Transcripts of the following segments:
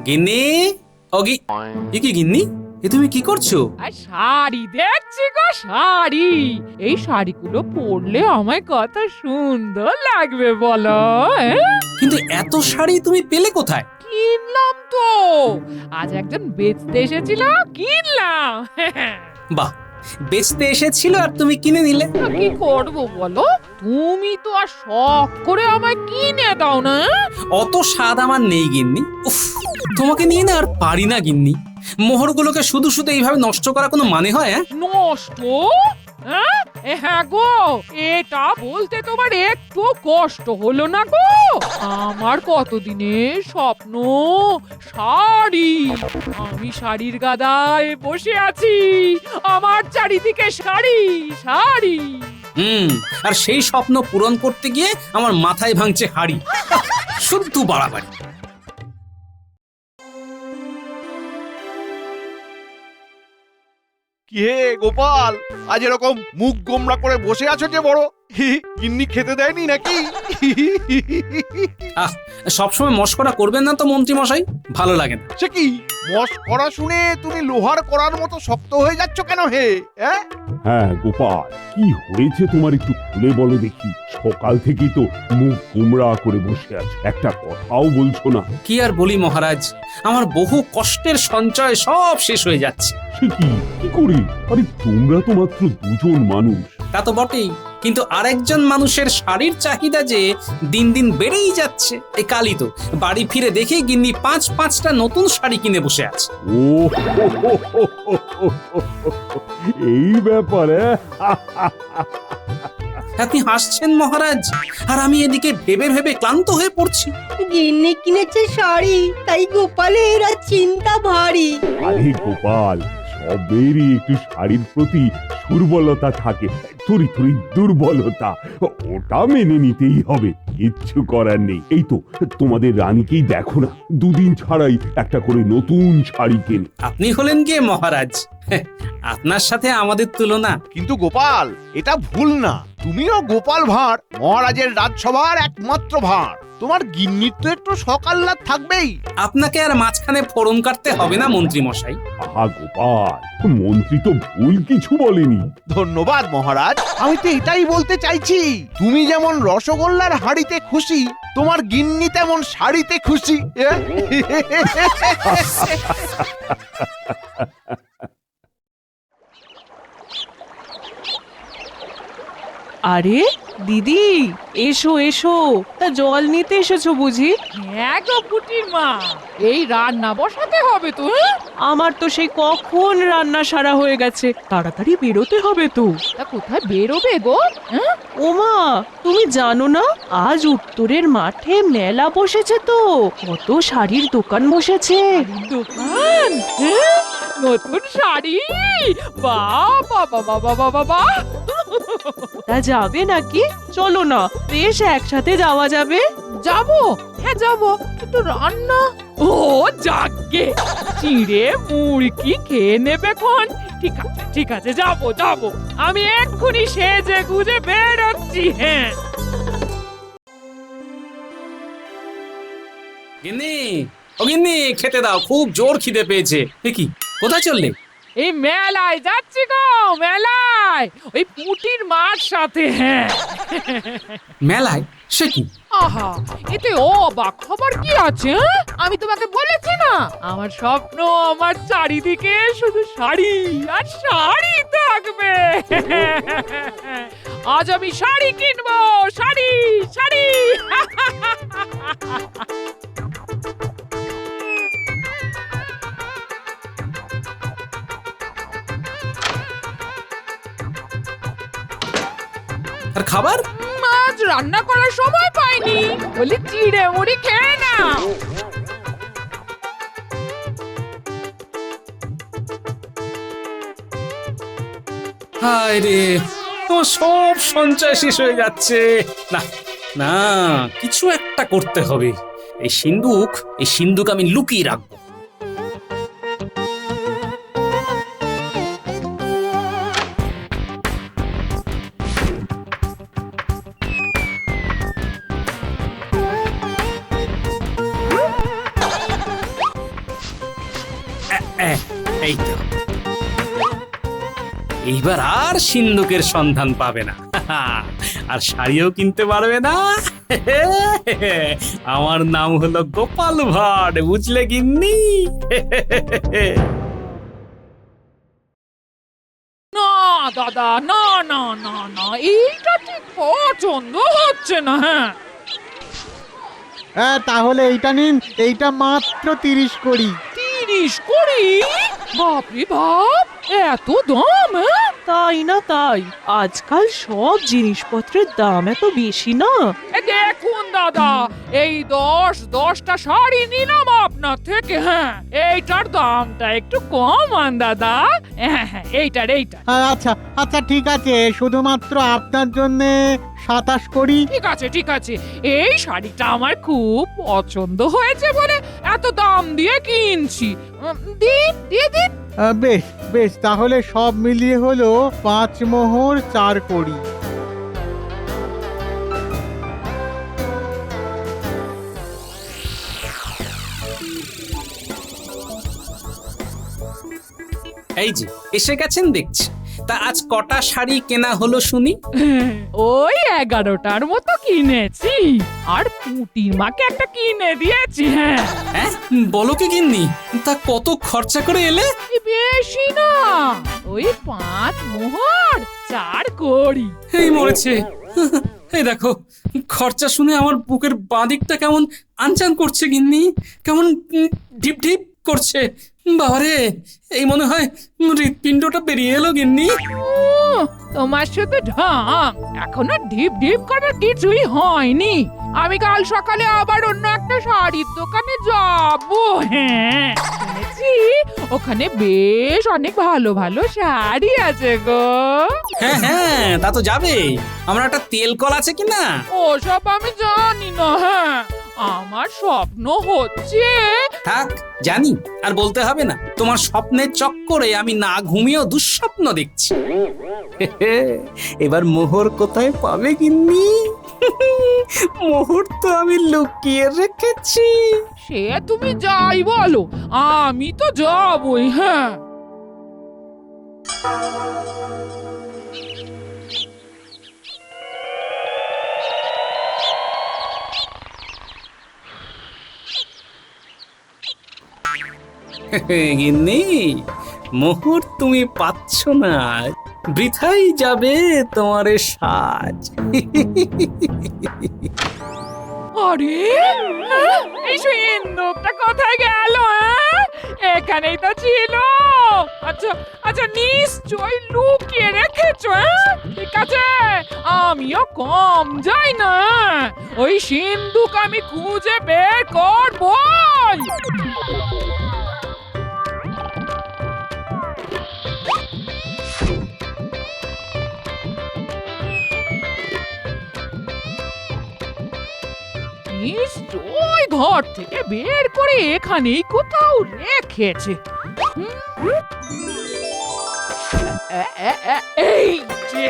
গিন্নি, এ কি গিন্নি, এ তুমি কি করছো? আর শাড়ি দেখছি গো, শাড়ি। এই শাড়িগুলো পরলে আমায় কত সুন্দর লাগবে বলো। কিন্তু এত শাড়ি তুমি পেলে কোথায়? কিনলাম তো, আজ একজন বেচতে এসেছিল, কিনলাম। বাহ, বেচতে এসেছিল আর তুমি কিনে নিলে। কি করবো বলো, তুমি তো আর শখ করে আমায় কিনে দাও না। অত স্বাদ আমার নেই গিন্নি। উফ, তোমাকে নিয়ে না আর পারি না গিন্নি। মোহরগুলোকে শুধু শুধু এইভাবে নষ্ট করা কোনো মানে হয়? নষ্ট? হ্যাঁ গো, এটা বলতে তোমার একটু কষ্ট হলো না গো? আমার কতদিনের স্বপ্ন শাড়ি। আমি শাড়ির গাদায় বসে আছি, আমার চারিদিকে শাড়ি শাড়ি। আর সেই স্বপ্ন পূরণ করতে গিয়ে আমার মাথায় ভাঙছে হাড়ি। শুদ্ধ বাড়াবাড়ি। কি হে গোপাল, আজ এরকম মুখ গোমরা করে বসে আছো যে বড়? গিন্নি খেতে দেয়নি নাকি? আহ, সবসময় মশকরা করবেন না তো মন্ত্রী মশাই, ভালো লাগে না। সে কি মস্করা শুনে তুমি লোহার করার মতো শক্ত হয়ে যাচ্ছ কেন হে? হ্যাঁ গোপাল, কি হয়েছে তোমার একটু খুলে বলো দেখি। সকাল থেকেই তো মুখ গোমড়া করে বসে আছো, একটা কথাও বলছো না। কি আর বলি মহারাজ, আমার বহু কষ্টের সঞ্চয় সব শেষ হয়ে যাচ্ছে। সে কি করে? আরে তোমরা তো মাত্র দুজন মানুষ। তা তো বটেই, কিন্তু আরেকজন মানুষের শাড়ির চাহিদা যে দিন দিন বেড়েই যাচ্ছে। এই কালই তো বাড়ি ফিরে দেখে গিন্নি পাঁচটা নতুন শাড়ি কিনে বসে আছে। ও এই ব্যাপারে আপনি হাসছেন মহারাজ, আর আমি এদিকে ভেবে ভেবে ক্লান্ত হয়ে পড়ছি। গিন্নি কিনেছে শাড়ি, তাই গোপালের আর চিন্তা ভারী। আরে গোপাল, সবেরই একটু শাড়ির প্রতি দুর্বলতা থাকে, থরি দুর্বলতা, ওটা মেনে নিতেই হবে, কিচ্ছু করার নেই। এই তো তোমাদের রানীকেই দেখো না, দুদিন ছাড়াই একটা করে নতুন শাড়ি কেনে। আপনি হলেন গিয়ে মহারাজ, আপনার সাথে আমাদের তুলনা। কিন্তু গোপাল, এটা ভুল না। তুমিও গোপাল ভাঁড়, মহারাজের রাজসভার একমাত্র ভাঁড়। তোমার গিন্নির তো একটু সকাল্লাদ থাকবেই। আপনাকে আর মাঝখানে ফোড়ন কাটতে হবে না মন্ত্রী মশাই। আহা গোপাল, মন্ত্রী তো ভুল কিছু বলেনি। ধন্যবাদ মহারাজ, আমি তো এটাই বলতে চাইছি। তুমি যেমন রসগোল্লার হাঁড়িতে খুশি, তোমার গিন্নি তেমন শাড়িতে খুশি। আরে দিদি, এসো এসো, তা জল নিতে এসেছো বুঝি? হ্যাঁ গো পুটির মা, এই রান্না বসাতে হবে তো। আমার তো সেই কখন রান্না সারা হয়ে গেছে, তাড়াতাড়ি বেরোতে হবে তো। তা কোথায় বেরোবে গো? ওমা, তুমি জানো না, আজ উত্তরের মাঠে মেলা বসেছে তো, কত শাড়ির দোকান বসেছে। দোকান? নতুন শাড়ি? বাহ বাবা বাবা বাবা বাহ! তা যাবে নাকি? চলো না, বেশ একসাথে যাওয়া যাবে। যাবো, হ্যাঁ যাবো, কিন্তু রান্না? ও যাগে, চিড়ে মুড়কি খেয়ে নেবে খন। ঠিক আছে যাবো যাবো, আমি এক্ষুনি সেজে গুজে বেরোচ্ছি। হ্যাঁ গিন্নি, ও গিন্নি, খেতে দাও, খুব জোর খিদে পেয়েছে। এ কি, কোথায় চললে? এই মেলায় যাচ্ছি গো, মেলায়, ওই পুটির মার সাথে। হ্যাঁ মেলায়? সে কি? আহা, এতে অবাক খবর কি আছে? আমি তোমাকে বলেছি না, আমার স্বপ্ন, আমার চারিদিকে শুধু শাড়ি আর শাড়ি থাকবে। আজ আমি শাড়ি কিনবো, শাড়ি শাড়ি। আর খাবার? আজ রান্না করার সময় পাইনি, বলি চিড়ে মুড়ি খেয়ে নাও। হায় রে, তোমার সব সঞ্চয় শেষ হয়ে যাচ্ছে। না না, কিছু একটা করতে হবে। এই সিন্দুক আমি লুকিয়ে রাখবো। এইবার আর সিন্ধুকের সন্ধান পাবে না আর শাড়িও কিনতে পারবে না। আমার নাম হলো গোপাল ভাঁড়, বুঝলে গিন্নি? না দাদা, না না না না, এইটা ঠিক পছন্দ হচ্ছে না। হ্যাঁ, হ্যাঁ তাহলে এইটা নিন, এইটা মাত্র 30 করি। 30 কোটি? বাপরে বাপ, এত দাম? হ্যাঁ? তাই না তাই, আজকাল সব জিনিসপত্রের দাম এত বেশি না। এ দেখুন দাদা, এই 10টা শাড়ি নিলাম আপনার থেকে। হ্যাঁ, এইটার দামটা একটু কম আন দাদা। হ্যাঁ হ্যাঁ, এইটার। আচ্ছা আচ্ছা ঠিক আছে, শুধুমাত্র আপনার জন্য 27 করি। ঠিক আছে, এই শাড়িটা আমার খুব পছন্দ হয়েছে বলে এত দাম দিয়ে কিনছি। দিয়ে দিন। বেশ বেশ, তাহলে সব মিলিয়ে হলো 5 মোহর 4 করি। এই যে এসে গেছেন দেখছি। তা আজ কটা শাড়ি কেনা হলো শুনি? ওই 11টার মতো কিনেছি, আর পুটির মাকে একটা কিনে দিয়েছি। হ্যাঁ, হ্যাঁ, বলো কি গিন্নি? তা কত খরচা করে এলে? বেশি না, ওই 5 মোহর 4 করি। এই মরেছে। এই দেখো, খরচা শুনে আমার বুকের বাঁদিকটা কেমন আনচান করছে গিন্নি, কেমন ঢিপ ঢিপ করছে। বাবারে, এই মনে হয় হৃৎপিণ্ডটা বেরিয়ে এলো গিন্নি। তোমার শুধু ঢং, এখনো ঢিপ ঢিপ করার কিছুই হয়নি। আমি কাল সকালে আবার অন্য একটা শাড়ির দোকানে যাব। হ্যাঁ, শুনেছি ওখানে বেশ অনেক ভালো ভালো শাড়ি আছে গো। হ্যাঁ, তা তো যাবে। আমার একটা তেল কল আছে কিনা? ওসব আমি জানি না। হ্যাঁ, আমার স্বপ্ন হচ্ছে। থাক, জানি, আর বলতে হবে না। তোমার স্বপ্নের চক্করে আমি না ঘুমিয়েও দুঃস্বপ্ন দেখছি। এবার মোহর কোথায় পাবে গিন্নি? মোহর তো আমি লুকিয়ে রেখেছি। সে তুমি যাই বলো, আমি তো যাবই। হ্যাঁ, গিন্নি, মোহর তুমি পাচ্ছ না, বৃথাই যাবে তোমার এ সাজ। আরে এই সিন্দুকটা কোথায় গেল? এখানেই তো ছিল। আচ্ছা আচ্ছা, নিশ্চয়ই লুকিয়ে রেখেছো। ঠিক আছে, আমিও কম যাই না। ওই সিন্দুক আমি খুঁজে বের করবই। নিশ্চয় ঘর থেকে বের করে এখানেই কোথাও রেখেছে। এই যে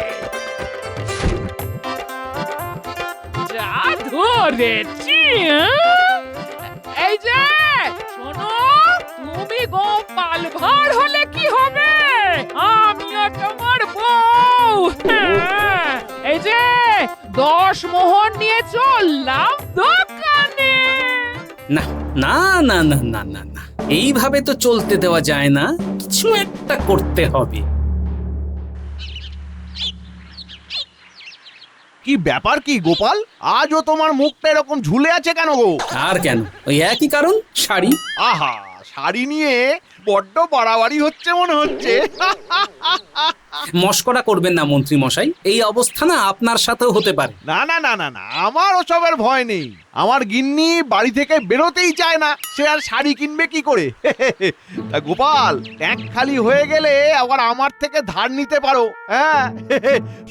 যা ধরেছি। এই যে শোনো, তুমি গোপাল ভাঁড় হলে কি হবে, আমিও তোমার বউ। এই যে 10 মোহর নিয়ে চললাম দোকানে। না না না না না না না, এইভাবে তো চলতে দেওয়া যায় না, কিছু একটা করতে হবে। কি ব্যাপার কি গোপাল, আজও তোমার মুখটা এরকম ঝুলে আছে কেন গো? আর কেন, ওই একই কারণ, শাড়ি। আহা, শাড়ি নিয়ে বড্ড বাড়াবাড়ি হচ্ছে মনে হচ্ছে। মস্করা করবেন না মন্ত্রী মশাই, এই অবস্থা না আপনার সাথেও হতে পারে। না না না না না, আমার ওসবের ভয় নেই। আমার গিন্নি বাড়ি থেকে বেরোতেই চায় না, সে আর শাড়ি কিনবে কি করে? তা গোপাল, ট্যাঙ্ক খালি হয়ে গেলে আবার আমার থেকে ধার নিতে পারো। হ্যাঁ,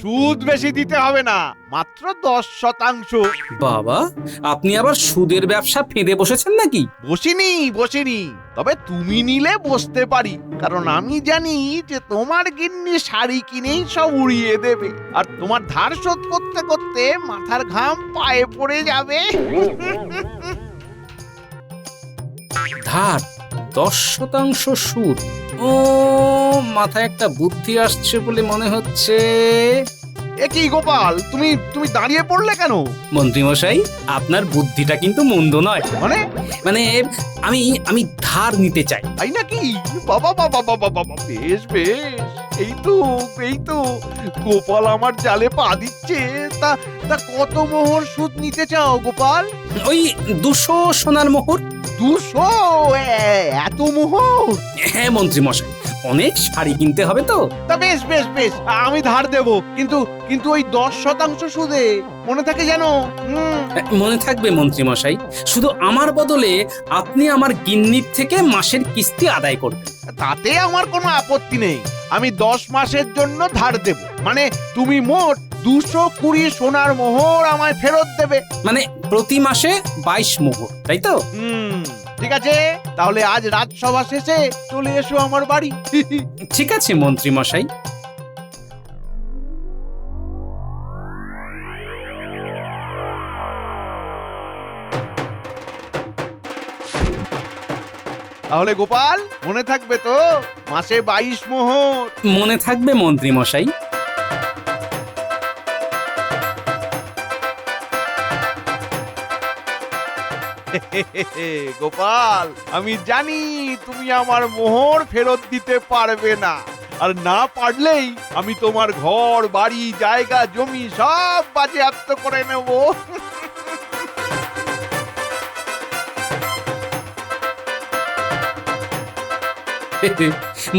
সুদ বেশি দিতে হবে না, মাত্র 10%। বাবা, আপনি আবার সুদের ব্যবসা ফেঁদে বসেছেন নাকি? বসিনি, তবে তুমি নিলে বসতে পারি, কারণ আমি জানি যে তোমার গিন্নি শাড়ি কিনেই সব উড়িয়ে দেবে, আর তোমার ধার শোধ করতে করতে মাথার ঘাম পায়ে পড়ে যাবে। ধার 10% সুদ, ও মাথায় একটা বুদ্ধি আসছে বলে মনে হচ্ছে। এ কি গোপাল, তুমি তুমি দাঁড়িয়ে পড়লে কেন? মন্ত্রী মশাই, আপনার বুদ্ধিটা কিন্তু মন্দ নয়। মানে মানে আমি আমি ধার নিতে চাই। তাই নাকি? বাবা বাবা বাবা বাবা, বেশ বেশ, এই তো গোপাল আমার জালে পা দিচ্ছে। তা তা কত মোহর সুদ নিতে চাও গোপাল? ওই 200 সোনার মোহর। 200? এত মোহর? হ্যাঁ মন্ত্রী মশাই, অনেক শাড়ি কিনতে হবে তো। তা বেশ বেশ বেশ, আমি ধার দেব, কিন্তু কিন্তু ওই 10% সুদে, মনে থাকে যেন। মনে থাকবে মন্ত্রী মশাই, শুধু আমার বদলে আপনি আমার গিন্নির থেকে মাসের কিস্তি আদায় করবেন। তাতে আমার কোনো আপত্তি নেই। আমি 10 মাসের জন্য ধার দেব, মানে তুমি মোট 220 সোনার মোহর আমায় ফেরত দেবে। মানে প্রতি মাসে 22 মোহর, তাই তো? ঠিক আছে, তাহলে আজ রাজসভা শেষে চলে এসো আমার বাড়ি। ঠিক আছে মন্ত্রী মশাই। তাহলে গোপাল, মনে থাকবে তো, মাসে 22 মোহর। মনে থাকবে মন্ত্রী মশাই। গোপাল, আমি জানি তুমি আমার মোহর ফেরত দিতে পারবে না, আর না পারলেই আমি তোমার ঘর বাড়ি জায়গা জমি সব বাজেয়াপ্ত করে নেব।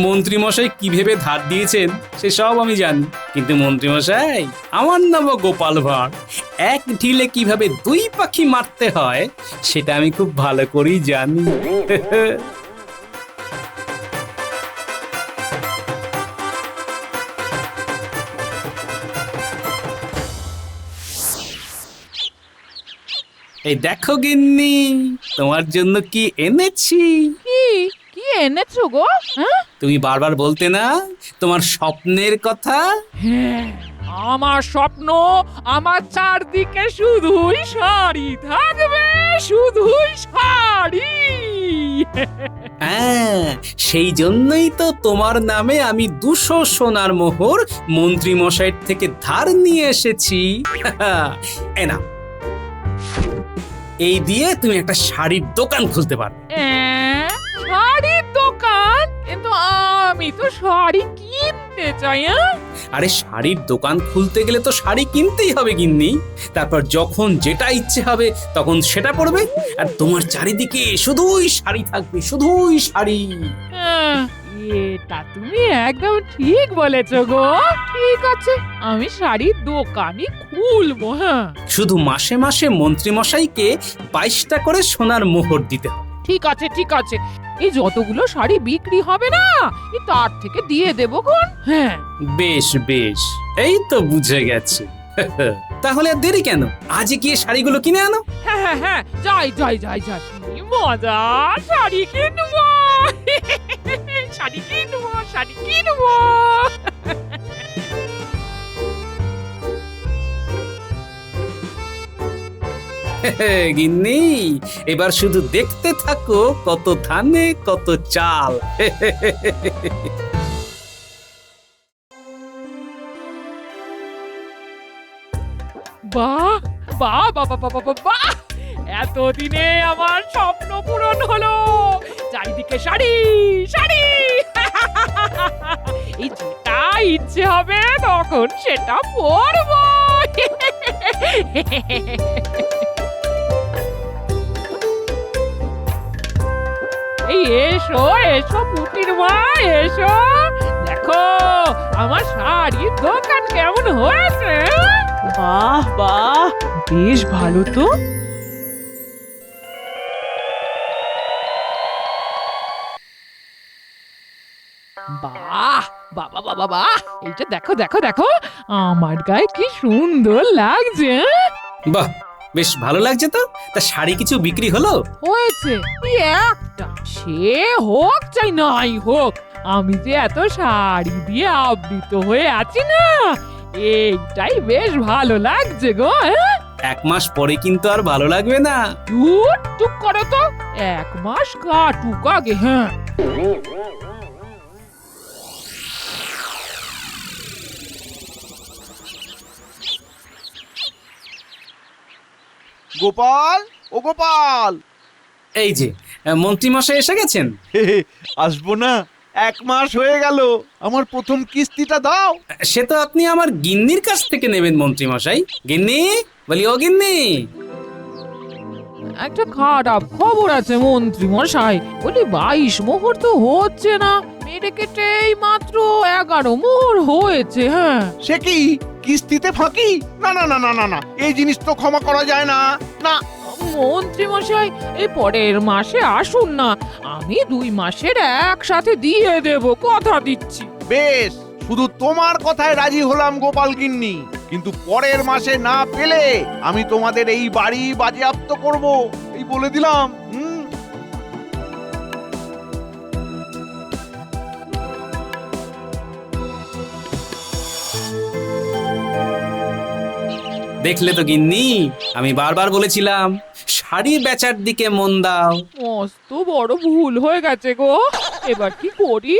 মন্ত্রী মশাই কি ভেবে ধার দিয়েছেন সেসব আমি জানি, কিন্তু মন্ত্রী মশাই, আমার নাম গোপাল ভাঁড়। এক ঢিলে কিভাবে 2 পাখি মারতে হয় সেটা আমি খুব ভালো করেই জানি। এই দেখো গিন্নি, তোমার জন্য কি এনেছি। কি কি এনেছো গো? হ্যাঁ তুমি বারবার বলতে না তোমার স্বপ্নের কথা। হ্যাঁ, আমার স্বপ্ন, আমার চারদিকে শুধুই শাড়ি থাকবে, শুধুই শাড়ি। হ্যাঁ, সেই জন্যই তো তোমার নামে আমি 200 সোনার মোহর মন্ত্রী মশাইয়ের থেকে ধার নিয়ে এসেছি। এ নাও, এই দিয়ে তুমি একটা শাড়ির দোকান খুলতে পারবে। শাড়ির দোকান? কিন্তু আমি তো শাড়ি কিনতে চাই। আরে শাড়ির দোকান খুলতে গেলে তো শাড়ি কিনতেই হবে গিন্নি। তারপর যখন যেটা ইচ্ছে হবে তখন সেটা পরবে, আর তোমার চারিদিকে শুধুই শাড়ি থাকবে, শুধুই শাড়ি। এটা তুমি একদম ঠিক বলেছো গো। ঠিক আছে, আমি শাড়ির দোকানই খুলবো। হ্যাঁ, শুধু মাসে মাসে মন্ত্রী মশাইকে 22টা করে সোনার মোহর দিতে হবে। ঠিক আছে ঠিক আছে, এই যতগুলো শাড়ি বিক্রি হবে না, এই তার থেকে দিয়ে দেবো কোন। হ্যাঁ বেশ বেশ, এই তো বুঝে গেছে। তাহলে আর দেরি কেন, আজই গিয়ে শাড়িগুলো কিনে আনো। হ্যাঁ হ্যাঁ হ্যাঁ, যাই যাই যাই যাই, কি মজা, শাড়ি কিনবো। শাড়ি কিনবো, শাড়ি কিনবো। গিন্নি, এবার শুধু দেখতে থাকো কত ধানে কত চাল। বাহ বাহ বাবা বাবা বাহ, এতদিনে আমার স্বপ্ন পূরণ হলো। চারিদিকে শাড়ি শাড়ি। এই যেটা ইচ্ছে হবে তখন সেটা পরবো। এই এসো এসো পুটির মা, এসো দেখো আমার শাড়ির দোকান কেমন হয়েছে। বাহ বাহ, বেশ ভালো তো। বাহ বাবা বাবা বাহ, এইটা দেখো দেখো দেখো, আমার গায়ে কি সুন্দর লাগছে। বাহ, বেশ ভালো লাগছে তো। তা শাড়ি কিছু বিক্রি হলো? হয়েছে এই একটা, সে হোক চাই নাই হোক, আমি যে এত শাড়ি দিয়ে আবৃত হয়ে আছি না, এইটাই বেশ ভালো লাগছে গো। 1 মাস পরে কিন্তু আর ভালো লাগবে না। চুপ করো তো, 1 মাস কাটুক আগে। হ্যাঁ গোপাল, ও গোপাল। এই যে মন্ত্রীমশাই এসে গেছেন। আসবো না, 1 মাস হয়ে গেল। আমার প্রথম কিস্তিটা দাও। সে তো আপনি আমার গিন্নির কাছ থেকে নেবেন মন্ত্রীমশাই। গিন্নি, বলি ও গিন্নি। একটা খারাপ খবর আছে মন্ত্রী মশাই, বলি 22 মোহর তো হচ্ছে না, মেরে কেটে এই মাত্র 11 মোহর হয়েছে। হ্যাঁ, সে কি কিস্তিতে ফাঁকি? না না না না না না, এই জিনিস তো ক্ষমা করা যায় না। না, মন্ত্রী মশাই এই পরের মাসে আসুন না, আমি 2 মাসের একসাথে দিয়ে দেব, কথা দিচ্ছি। বেশ, শুধু তোমার কথায় রাজি হলাম গোপাল গিন্নি, কিন্তু পরের মাসে না পেলে আমি তোমাদের এই বাড়ি বাজেয়াপ্ত করব, এই বলে দিলাম। দেখলে তো গিন্নি, আমি বারবার বলেছিলাম শাড়ি বেচার দিকে মন দাও। মস্ত বড় ভুল হয়ে গেছে গো, এবার কি করি?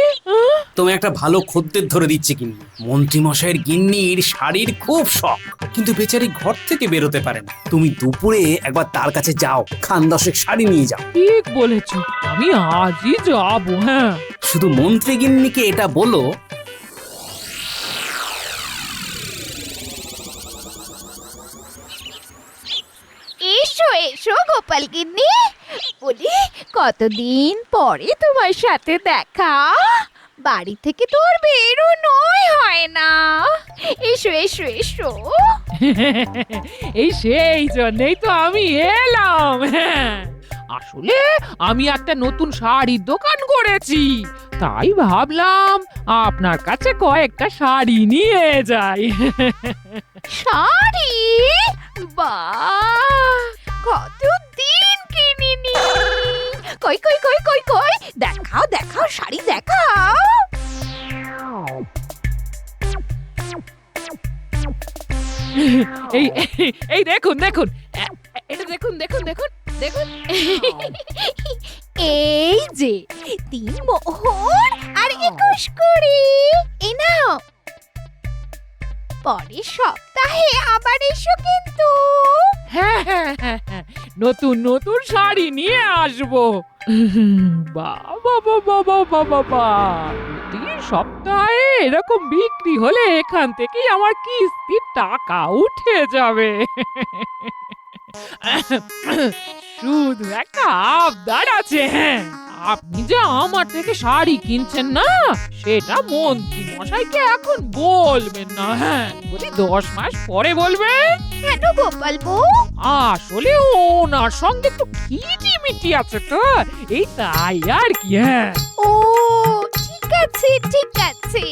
তুমি একটা ভালো খদ্দের ধরে দিচ্ছে গিন্নি। মন্ত্রীমশাইয়ের গিন্নির শাড়ির খুব শখ, কিন্তু বেচারি ঘর থেকে বেরোতে পারে না। তুমি দুপুরে একবার তার কাছে যাও, 10 শাড়ি নিয়ে যাও। ঠিক বলেছ, আমি আজই যাবো। হ্যাঁ, শুধু মন্ত্রী গিন্নিকে এটা বলো, এসো এসো গোপাল গিন্নি, বলি কতদিন পরে তোমার সাথে দেখা, বাড়ি থেকে তোর বেরোনোই হয় না। এসো এসো এসো। এই সেই জন্যই তো আমি এলাম। হ্যাঁ, আসলে আমি একটা নতুন শাড়ির দোকান করেছি, তাই ভাবলাম আপনার কাছে কয়েকটা শাড়ি নিয়ে যাই। শাড়ি? বাহ, কতদিন কিনিনি। কই কই কই কই কই, দেখাও দেখাও শাড়ি দেখাও। এই এই- এই দেখুন দেখুন, এটা দেখুন দেখুন দেখুন দেখুন। এই যে 3 মোহর আর 21 কুড়ি, এই নাও। পরের সপ্তাহে আবার এসো কিন্তু। হ্যাঁ হ্যাঁ হ্যাঁ হ্যাঁ, নতুন নতুন শাড়ি নিয়ে আসবো। বাবা বাবা বাবা বাবা, প্রতি সপ্তাহে এরকম বিক্রি হলে এখান থেকেই আমার কিস্তির টাকা উঠে যাবে। শুধু একটা আবদার আছে। হ্যাঁ, আপনি যে আমার থেকে শাড়ি কিনছেন না, সেটা মন্ত্রী মশাইকে এখন বলবেন না। হ্যাঁ, বলি 10 মাস পরে বলবেন। কেন গোপাল বউ? আসলে ওনার সঙ্গে একটু খিটিমিটি আছে তো, এই তাই আর কি। হ্যাঁ, ও ঠিক আছে ঠিক আছে,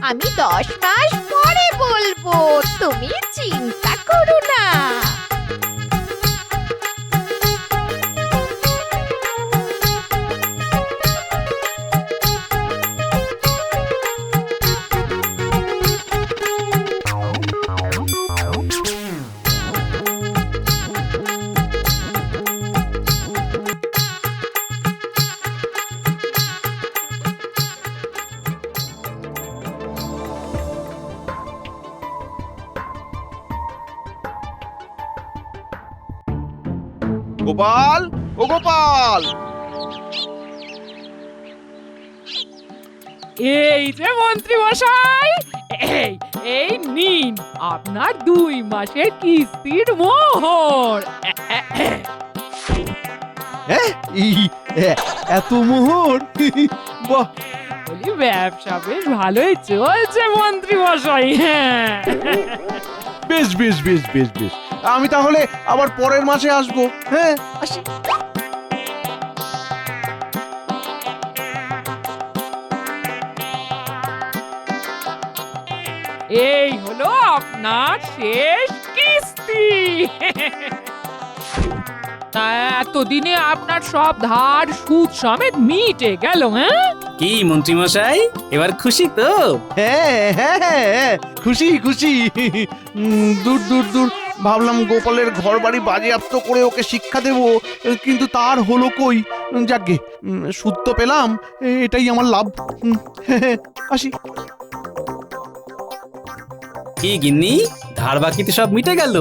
আমি 10 মাস পরে বলবো, তুমি চিন্তা করো না। গোপাল, ও গোপাল। এই যে মন্ত্রী মশাই, এই এই নিন আপনার 2 মাসের কিস্তির মোহর। হ্যাঁ, এত মোহর? বাহ, বলি ব্যবসা বেশ ভালোই চলছে মন্ত্রী মশাই। হ্যাঁ, বেশ বেশ বেশ বেশ বেশ, আমি তাহলে আবার পরের মাসে আসবো। হ্যাঁ, আসি। এই হলো আপনার শেষ কিস্তি। এতদিনে আপনার সব ধার সুদ সমেত মিটে গেল। হ্যাঁ, কি মন্ত্রীমশাই, এবার খুশি তো? হ্যাঁ হ্যাঁ হ্যাঁ, খুশি খুশি। দূর দূর দূর, ভাবলাম গোপালের ঘর বাড়ি বাজেয়াপ্ত করে ওকে শিক্ষা দেব, কিন্তু তার হলো কই। যাকগে, সুদ তো পেলাম, এটাই আমার লাভ। আসি। কি গিন্নি, ধার বাকিতে সব মিটে গেল,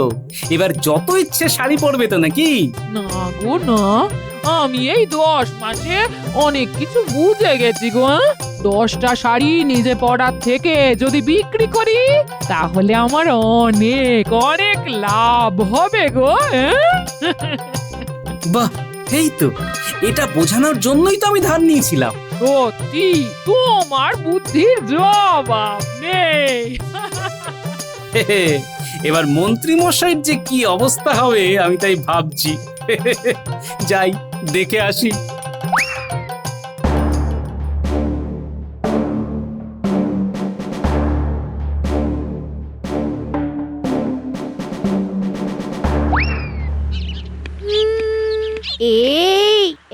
এবার যত ইচ্ছে শাড়ি পরবে তো নাকি? না গো না, আমি এই 10 মাসে অনেক কিছু বুঝে গেছি গো। 10টা শাড়ি নিজে পরার থেকে যদি বিক্রি করি তাহলে আমার অনেক অনেক লাভ হবে গো। বাহ, এই তো, এটা বোঝানোর জন্যই তো আমি ধার নিয়েছিলাম। সত্যি তোমার বুদ্ধির জবাব নেই। এবার মন্ত্রী মশাইয়ের যে কি অবস্থা হবে আমি তাই ভাবছি। যাই দেখে আসি।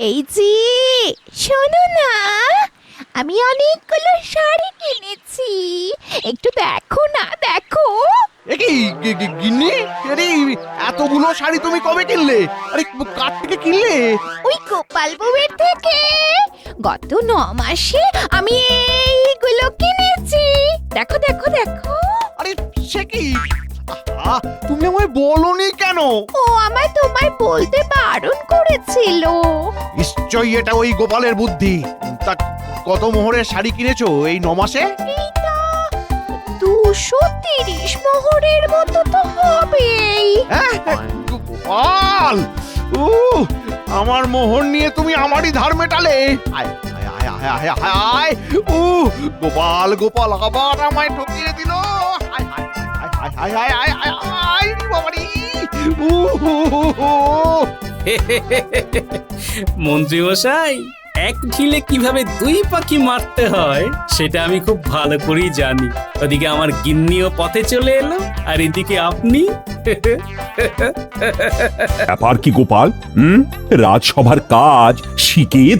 এই যে শোনো না, আমি অনেকগুলো শাড়ি কিনেছি, একটু দেখো না, দেখো। এ কি গিন্নি, আরে এতগুলো শাড়ি তুমি কবে কিনলে? আরে কার থেকে কিনলে? ওই গোপাল বউয়ের থেকে। গত 9 মাসে আমি এইগুলো কিনেছি, দেখো দেখো দেখো। আরে সে কি, আহা, তুমি আমায় বলনি কেন? ও আমায় তোমায় বলতে বারণ করেছিল। নিশ্চয়ই এটা ওই গোপালের বুদ্ধি। তা কত মোহরের শাড়ি কিনেছো এই 9 মাসে? এইটা 230 মোহরের মতো তো হবেই। হ্যাঁ, গোপাল, আমার মোহর নিয়ে তুমি আমারই ধার মেটালে। আয় আয় আয় আয় আয় আয়, গোপাল গোপাল আবার আমায় ঠকিয়ে দিল। আয় আয় আয় আয় আয় আয় আয় আয় বাবারি। মন্ত্রী মশাই, এক ঢিলে কিভাবে 2 পাখি মারতে হয় সেটা আমি খুব ভালো করেই জানি। ওদিকে আমার গিন্নিও পথে চলে এলো, আর এদিকে আপনি। ব্যাপার কি গোপাল? রাজসভার কাজ শিখিয়ে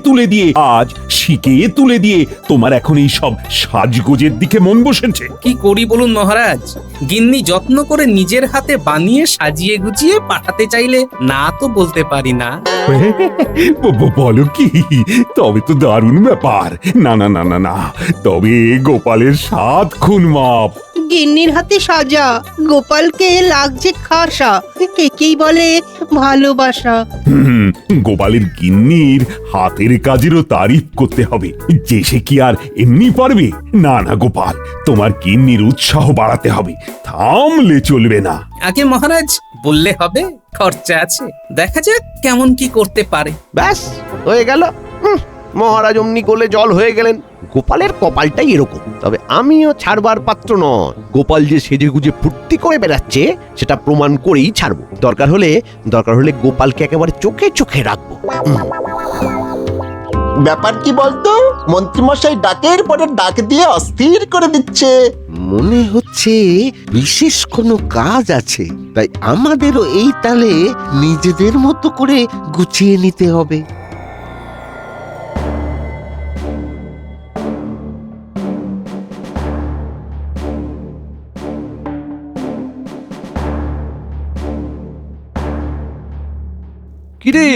তুলে দিয়ে তোমার এখন এই সব সাজগোজের দিকে মন বসেছে। কি করি বলুন মহারাজ, গিন্নি যত্ন করে নিজের হাতে বানিয়ে সাজিয়ে গুছিয়ে পাঠাতে চাইলে না তো বলতে পারি না। বলো কি? তবে তো দারুণ ব্যাপার। না না না না না, তবে গোপালের 7 খুন মাপ। গিন্নির হাতে সাজা, গোপালকে লাগছে খাসা, একেই বলে ভালোবাসা। গোপালের গিন্নির হাতের কাজেরও তারিফ করতে হবে, যে সে কি আর এমনি পারবে? না না গোপাল, তোমার গিন্নির উৎসাহ বাড়াতে হবে, থামলে চলবে না। আগে মহারাজ বললে হবে, খরচা আছে, দেখা যাক কেমন কি করতে পারে। ব্যাস হয়ে গেল। মহারাজ অমনি গোলে জল হয়ে গেলেন। গোপালের কপালটাই এরকম। তবে আমিও ছাড়বার পাত্র নয়। গোপাল যে সেজে গুজে ফুর্তি করে বেড়াচ্ছে সেটা প্রমাণ করেই ছাড়বো। দরকার হলে গোপালকে একেবারে চোখে চোখে রাখবো। ব্যাপার কি বলতো? মন্ত্রীমশাই ডাকের পরে ডাক দিয়ে অস্থির করে দিচ্ছে। মনে হচ্ছে বিশেষ কোনো কাজ আছে, তাই আমাদেরও এই তালে নিজেদের মতো করে গুছিয়ে নিতে হবে। কিরে,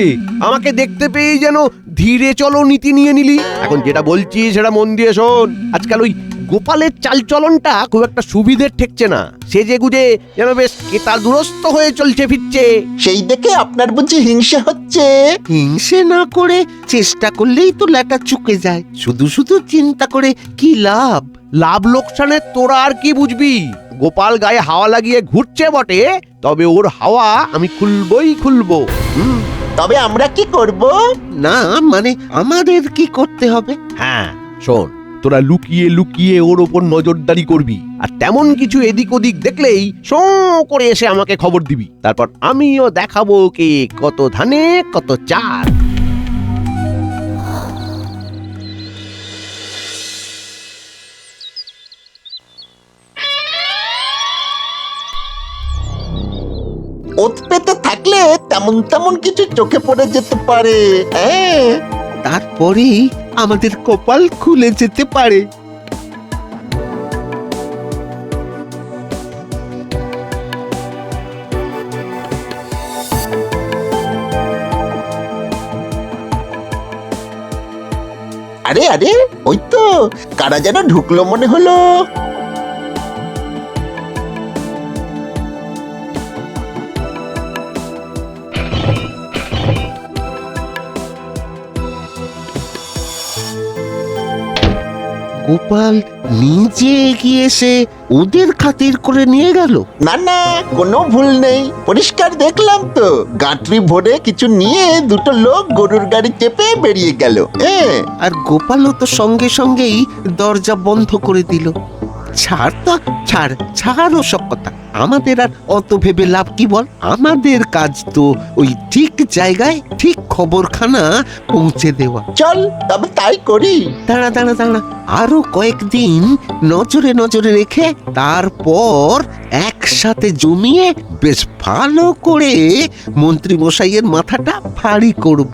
আমাকে দেখতে পেয়ে যেন ধীরে চলো নীতি নিয়ে নিলি। এখন যেটা বলছি সেটা মন দিয়ে শোন। আজকাল ওই গোপালের চালচলনটা খুব একটা সুবিধের ঠেকছে না। সেজে গুজে যেন বেশ কেতা দুরস্ত হয়ে চলছে ফিরছে। সেই দেখে আপনার বুঝি হিংসে হচ্ছে? হিংসে না করে চেষ্টা করলেই তো লেটা চুকে যায়। শুধু শুধু চিন্তা করে কি লাভ? লাভ লোকসানের তোরা আর কি বুঝবি? গোপাল গায়ে হাওয়া লাগিয়ে ঘুরছে বটে, তবে ওর হাওয়া আমি খুলবো। তবে আমরা কি করব? না মানে আমাদের কি করতে হবে? হ্যাঁ শোন, তোরা লুকিয়ে লুকিয়ে ওর ওপর নজরদারি করবি, আর তেমন কিছু এদিক ওদিক দেখলেই শো করে এসে আমাকে খবর দিবি। তারপর আমিও দেখাবো কে কত ধানে কত চাল। ওত পেতে থাকলে তেমন কিছু চোখে পড়ে যেতে পারে। হ্যাঁ, তারপরেই আমাদের কপাল খুলে যেতে পারে। আরে আরে, ওই তো কারা যেন ঢুকলো মনে হলো। গোপাল নিজে এগিয়ে এসে ওদের খাতির করে নিয়ে গেল। না না, কোনো ভুল নেই, পরিষ্কার দেখলাম তো। গাঁটরি ভরে কিছু নিয়ে দুটো লোক গরুর গাড়ি চেপে বেরিয়ে গেল। আর গোপালও তো সঙ্গে সঙ্গেই দরজা বন্ধ করে দিল। ছাড় তো, ছাড় ওসব কথা। আমাদের আর অত ভেবে লাভ কি বল? আমাদের কাজ তো ওই ঠিক জায়গায় ঠিক খবরখানা পৌঁছে দেওয়া। চল তবে তাই করি। দাঁড়া, আরো কয়েকদিন নজরে নজরে রেখে তারপর একসাথে জমিয়ে বেশ ভালো করে মন্ত্রী মশাইয়ের মাথাটা ভারী করব।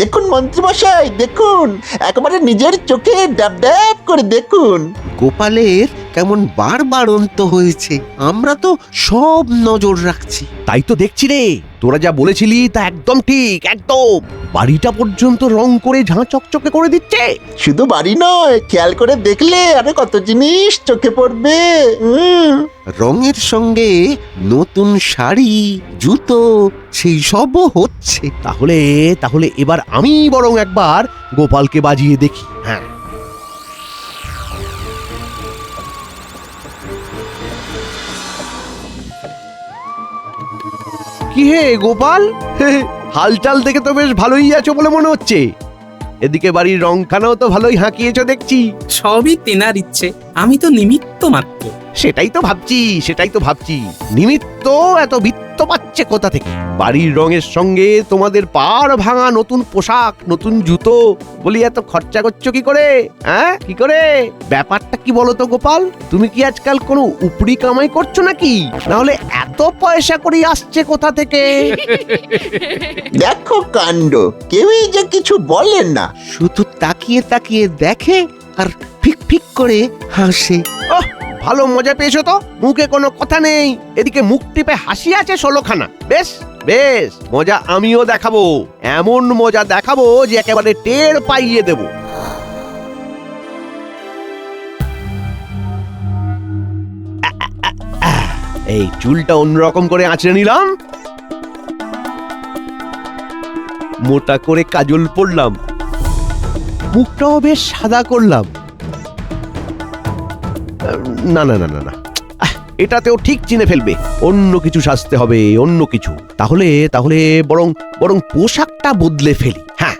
দেখুন মন্ত্রীমশাই, দেখুন, একেবারে নিজের চোখে ডাব ডাব করে দেখুন। গোপালের কেমন বাড়ন্ত হয়েছে। আমরা তো সব নজর রাখছি। তাই তো দেখছি রে, তোরা যা বলেছিলি তা একদম ঠিক, একদম। বাড়িটা পর্যন্ত রং করে ঝাঁ চকচকে করে দিচ্ছে। শুধু বাড়ি নয়, খেয়াল করে দেখলে আরো কত জিনিস চোখে পড়বে। রঙের সঙ্গে নতুন শাড়ি, জুতো, সেই সবও হচ্ছে। তাহলে এবার আমি বরং একবার গোপালকে বাজিয়ে দেখি। হ্যাঁ, কি হে গোপাল, হালচাল দেখে তো বেশ ভালোই আছো বলে মনে হচ্ছে। এদিকে বাড়ির রংখানাও তো ভালোই হাঁকিয়েছো দেখছি। সবই তেনার ইচ্ছে, আমি তো নিমিত্ত মাত্র। সেটাই তো ভাবছি নিমিত্ত এত বৃত্ত পাচ্ছে কোথা থেকে? বাড়ির রঙের সঙ্গে তোমাদের পাড় ভাঙা নতুন পোশাক, নতুন জুতো, বলি এত খরচা করছো কি করে? হ্যাঁ, কি করে? ব্যাপারটা কি বলো তো গোপাল? তুমি কি আজকাল কোনো উপরি কামাই করছো নাকি? না হলে এত পয়সা করে আসছে কোথা থেকে? দেখো কাণ্ড, কেউই যে কিছু বলেন না। শুধু তাকিয়ে তাকিয়ে দেখে আর ফিক ফিক করে হাসে। ওহ, ভালো মজা পেয়েছো তো, মুখে কোনো কথা নেই, এদিকে মুখ টিপে হাসি আছে 16খানা। বেশ বেশ, মজা আমিও দেখাবো, এমন মজা দেখাবো যে একেবারে টের পাইয়ে দেব। এই চুলটা অন্যরকম করে আঁচড়ে নিলাম, মোটা করে কাজল পরলাম, মুখটাও বেশ সাদা করলাম। না না না না না, এটাতেও ঠিক চিনে ফেলবে। অন্য কিছু সাজতে হবে, অন্য কিছু। তাহলে বরং পোশাকটা বদলে ফেলি। হ্যাঁ,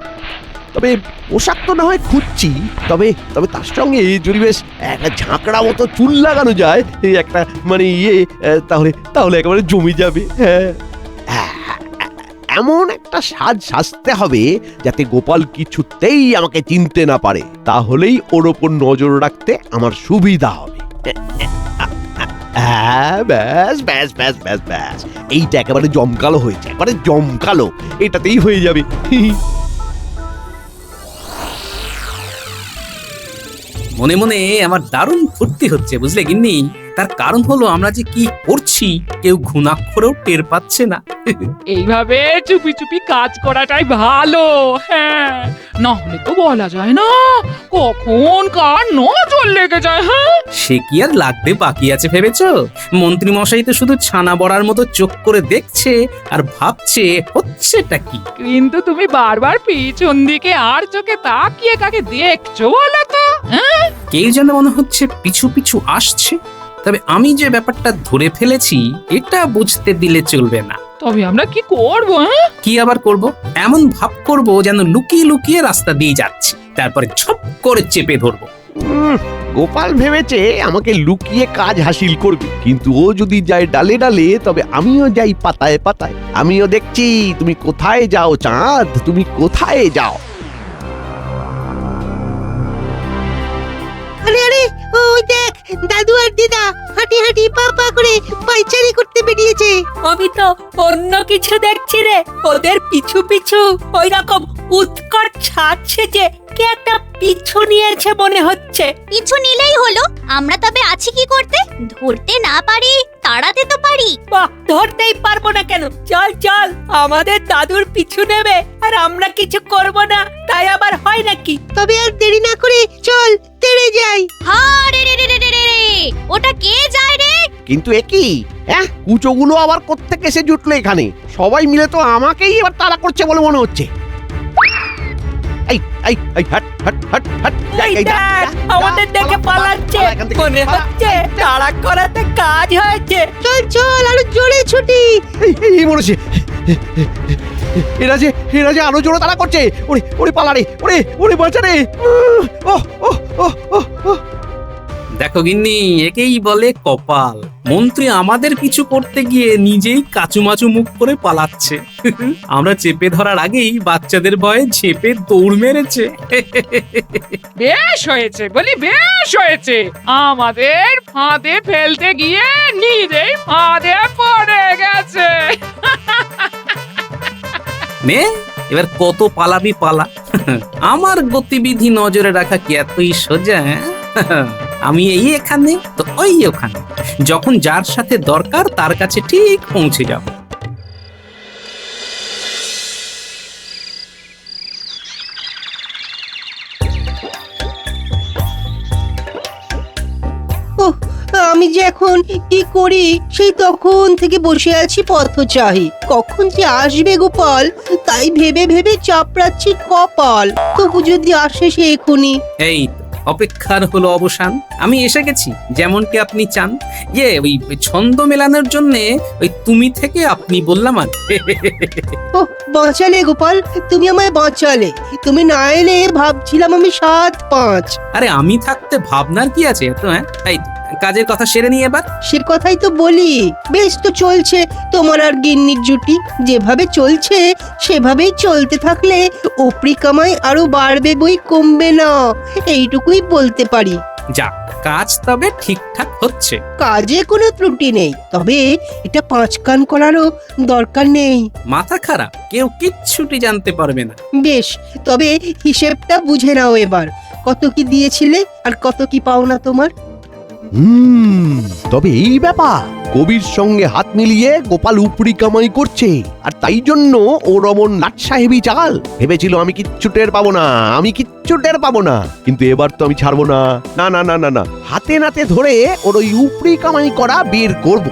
তবে পোশাক তো না হয় খুঁজছি, তবে তার সঙ্গে যদি বেশ একটা ঝাঁকড়া মতো চুল লাগানো যায়, এই একটা মানে তাহলে একেবারে জমি যাবে। হ্যাঁ, এমন একটা সাজতে হবে যাতে গোপাল কিছুতেই আমাকে চিনতে না পারে। তাহলেই ওর ওপর নজর রাখতে আমার সুবিধা হবে। ব্যাস ব্যাস ব্যাস ব্যাস ব্যাস, এইটা একেবারে জমকালো হয়েছে, একেবারে জমকালো, এটাতেই হয়ে যাবে। মনে মনে আমার দারুণ ফুর্তি হচ্ছে, বুঝলে গিন্নি। তার কারণ হলো আমরা যে কি করছি কেউ ঘুণাক্ষরেও টের পাচ্ছে না। এইভাবে চুপি চুপি কাজ করাটাই ভালো। হ্যাঁ, না হলে তো বলা যায় না কখন কার নজর লেগে যায়। হ্যাঁ, সে কি আর লাগতে বাকি আছে ভেবেছো? মন্ত্রী মশাই তো শুধু ছানা বড়ার মতো চোখ করে দেখছে আর ভাবছে হচ্ছেটা কি। কিন্তু তুমি বারবার পিছন দিকে আর চোখে তাকিয়ে কাকে দেখছো বলো তো? হ্যাঁ, কেউ যেন মনে হচ্ছে পিছু পিছু আসছে। তবে আমি যে ব্যাপারটা ধরে ফেলেছি এটা বুঝতে দিলে চলবে না। তবে আমরা কি করবো? হ্যাঁ, কি আবার করব? এমন ভাব করব যেন লুকিয়ে লুকিয়ে রাস্তা দিয়ে যাচ্ছি, তারপরে ঝপ করে চেপে ধরবো। গোপাল ভেবেছে আমাকে লুকিয়ে কাজ হাসিল করবে, কিন্তু ও যদি যায় ডালে ডালে, তবে আমিও যাই পাতায় পাতায়। আমিও দেখছি তুমি কোথায় যাও চাঁদ, তুমি কোথায় যাও। আরে ওই দেখ, দাদু আর দিদা হাঁটি হাঁটি পা পা করে পায়চারি করতে বেরিয়েছে। আমি তো অন্য কিছু দেখছি রে। ওদের পিছু পিছু ওই রকম উৎকট ছাড়ছে যে কে একটা পিছু নিয়েছে মনে হচ্ছে। পিছু নিলেই হলো, আমরা তবে আছি কি করতে? ধরতে না পারি, তাড়াতে তো পারি। বাহ, ধরতেই পারবো না কেন? চল চল, আমাদের দাদুর পিছু নেবে আর আমরা কিছু করব না, তাই আবার হয় নাকি? তবে আর দেরি না করে চল তেড়ে যাই। হা রে রে রে রে রে রে, ওটা কে যায় রে? কিন্তু একই হ্যাঁ কুচোগুলো আবার কোত্থেকে এসে জুটলো এখানে? সবাই মিলে তো আমাকেই এবার তাড়া করছে বলে মনে হচ্ছে। এই এই এই হাট হাট হাট হাট এই এই, যা, দেখ, যা, আমাদের যা, দেখে পালা, পালাচ্ছে পালা এখান থেকে, মনে পালা। হচ্ছে তাড়া করাতে কাজ হয়েছে। চল চল আরো জোরে ছুটি। এই মরেছে। এরা যে আরো জোরে তাড়া করছে। ওরে ওরে পালা রে, ওরে ওরে বাঁচা রে। ও ও ও ও ও দেখো গিন্নি, একেই বলে কপাল। মন্ত্রী আমাদের কিছু করতে গিয়ে নিজেই কাচুমাচু মুখ করে পালাচ্ছে। আমরা চেপে ধরার আগেই বাচ্চাদের ভয়ে ঝেপে দৌড় মেরেছে। বেশ হয়েছে বলি, বেশ হয়েছে। আমাদের ফাঁদে ফেলতে গিয়ে নিজেই ফাঁদে পড়ে গেছে। নে এবার কত পালাবি পালা। আমার গতিবিধি নজরে রাখা কি এতই সোজা? হ্যাঁ? আমি এই এখানে তো ওই ওখানে, যখন যার সাথে দরকার তার কাছে ঠিক পৌঁছে যাব। ওহ, আমি যে এখন কি করি সেই তখন থেকে বসে আছি পথচারী। কখন যে আসবে গোপাল তাই ভেবে ভেবে চাপড়াচ্ছি কপাল। তবু যদি আসে সে এখুনি। এই তো, অপেক্ষার হলো অবসান। আমি এসে গেছি যেমনটি আপনি চান। ওই ছন্দ মেলানোর জন্য ওই তুমি থেকে আপনি বললাম আর। ওহ, বাঁচালে গোপাল, তুমি আমায় বাঁচালে। তুমি না এলে ভাবছিলাম আমি 7-5। আরে আমি থাকতে ভাবনার কি আছে এত? হ্যাঁ, এই তো, কাজের কথা সেরে নিয়ে এবার। সে কথাই তো বলি। বেশ তো চলছে তোমার আর গিন্নির জুটি। যেভাবে চলছে সেভাবেই চলতে থাকলে ওপরি কামাই আরো বাড়বে বই কমবে না, এইটুকুই বলতে পারি। যাক, কাজ তবে ঠিকঠাক হচ্ছে। কাজে কোনো ত্রুটি নেই, তবে এটা 5 কান করারও দরকার নেই। মাথা খারাপ, কেউ কিচ্ছুটি জানতে পারবে না। বেশ, তবে হিসেবটা বুঝে নাও এবার। কত কি দিয়েছিলে আর কত কি পাওনা তোমার? তবে এই ব্যাপার, কবির সঙ্গে হাত মিলিয়ে গোপাল উপরি কামাই করছে, আর তাই জন্য ও রমন নাট সাহেবই চাল। ভেবেছিল আমি কিচ্ছু টের পাবো না, আমি কিচ্ছু টের পাবো না, কিন্তু এবার তো আমি ছাড়বো না। না না না না না, হাতে নাতে ধরে ওর ওই উপরি কামাই করা বের করব।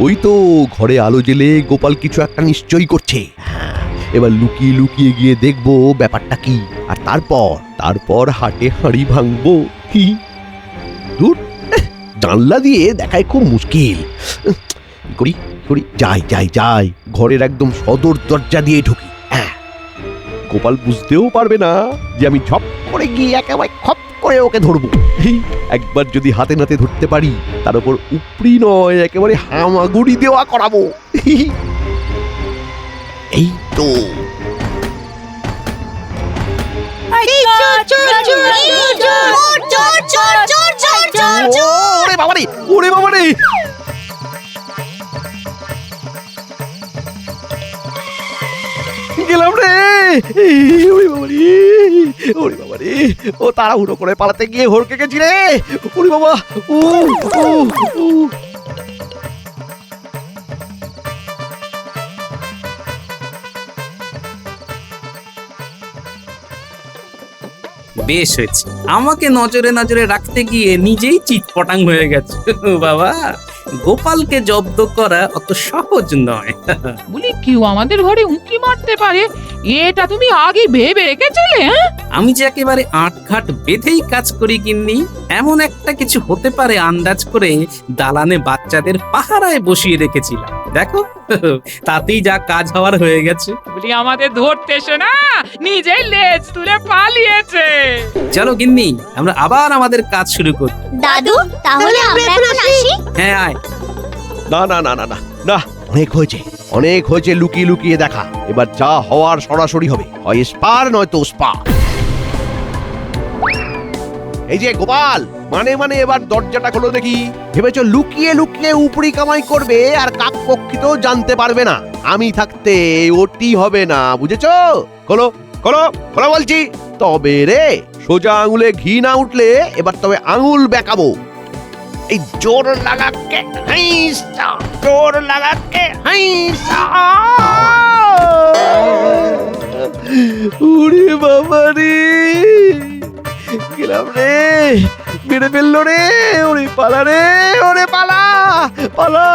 ওই তো ঘরে আলো জ্বেলে গোপাল কিছু একটা নিশ্চয়ই করছে। এবার লুকিয়ে লুকিয়ে গিয়ে দেখবো ব্যাপারটা কি, আর তারপর হাটে হাঁড়ি ভাঙবো। কি দূর, জানলা দিয়ে দেখায় খুব মুশকিল। করি করি যাই ঘরের একদম সদর দরজা দিয়ে ঢুকি। গোপাল বুঝতেও পারবে না যে আমি ঝপ করে গিয়ে একেবারে খপ করে ওকে ধরবো। একবার যদি হাতে নাতে ধরতে পারি, তার উপর উপরি নয় একেবারে হামাগুড়ি দেওয়া করাবো। এই তো ওরে বাবারে, ওরে বাবারে। গেলাম রে। ওরে বাবারে, ওরে বাবারে, ও তাড়াহুড়ো করে পালাতে গিয়ে হড়কে গেছি রে। ওরে বাবা, ও ও বেশ হয়েছে, আমাকে নজরে নজরে রাখতে গিয়ে নিজেই চিটপটাং হয়ে গেছে। বাবা, গোপালকে জব্দ করা অত সহজ নয়। বলি কেউ আমাদের ঘরে উঁকি মারতে পারে, এটা তুমি আগে ভেবে রেখেছিলে? হ্যাঁ, আমি যে একেবারে আটঘাট বেঁধেই কাজ করি গিন্নি, এমন একটা কিছু হতে পারে আন্দাজ করে দালানে বাচ্চাদের পাহারায় বসিয়ে রেখেছিলাম। দেখো, তাতেই যা কাজ হওয়ার হয়ে গেছে। বলি আমাদের ধরতে এসে না নিজেই লেজ তুলে পালিয়েছে। চলো গিন্নি, আমরা আবার আমাদের কাজ শুরু করি। দাদু, তাহলে আমরা এখন আসি? হ্যাঁ, আয়। না না না না না না, অনেক হয়েছে লুকিয়ে লুকিয়ে দেখা। এবার যা হওয়ার সরাসরি হবে, হয় স্পার নয়তো স্পা। এই যে গোপাল, মানে এবার দরজাটা খোলো দেখি। ভেবেছ লুকিয়ে লুকিয়ে উপরি কামাই করবে আর কাক পক্ষিতেও জানতে পারবে না। আমি থাকতে ওটি হবে না, বুঝেছো? খোলো খোলো খোলো বলছি। তবে রে, সোজা আঙুলে ঘি না উঠলে এবার তবে আঙুল বেঁকাবো। এই জোর লাগাকে হাইসা, জোর লাগাকে হাইসা। ওরে বাবা রে, গেলাম রে, মেরে ফেললো রে, ওরে পালা রে, ওরে পালা পালা।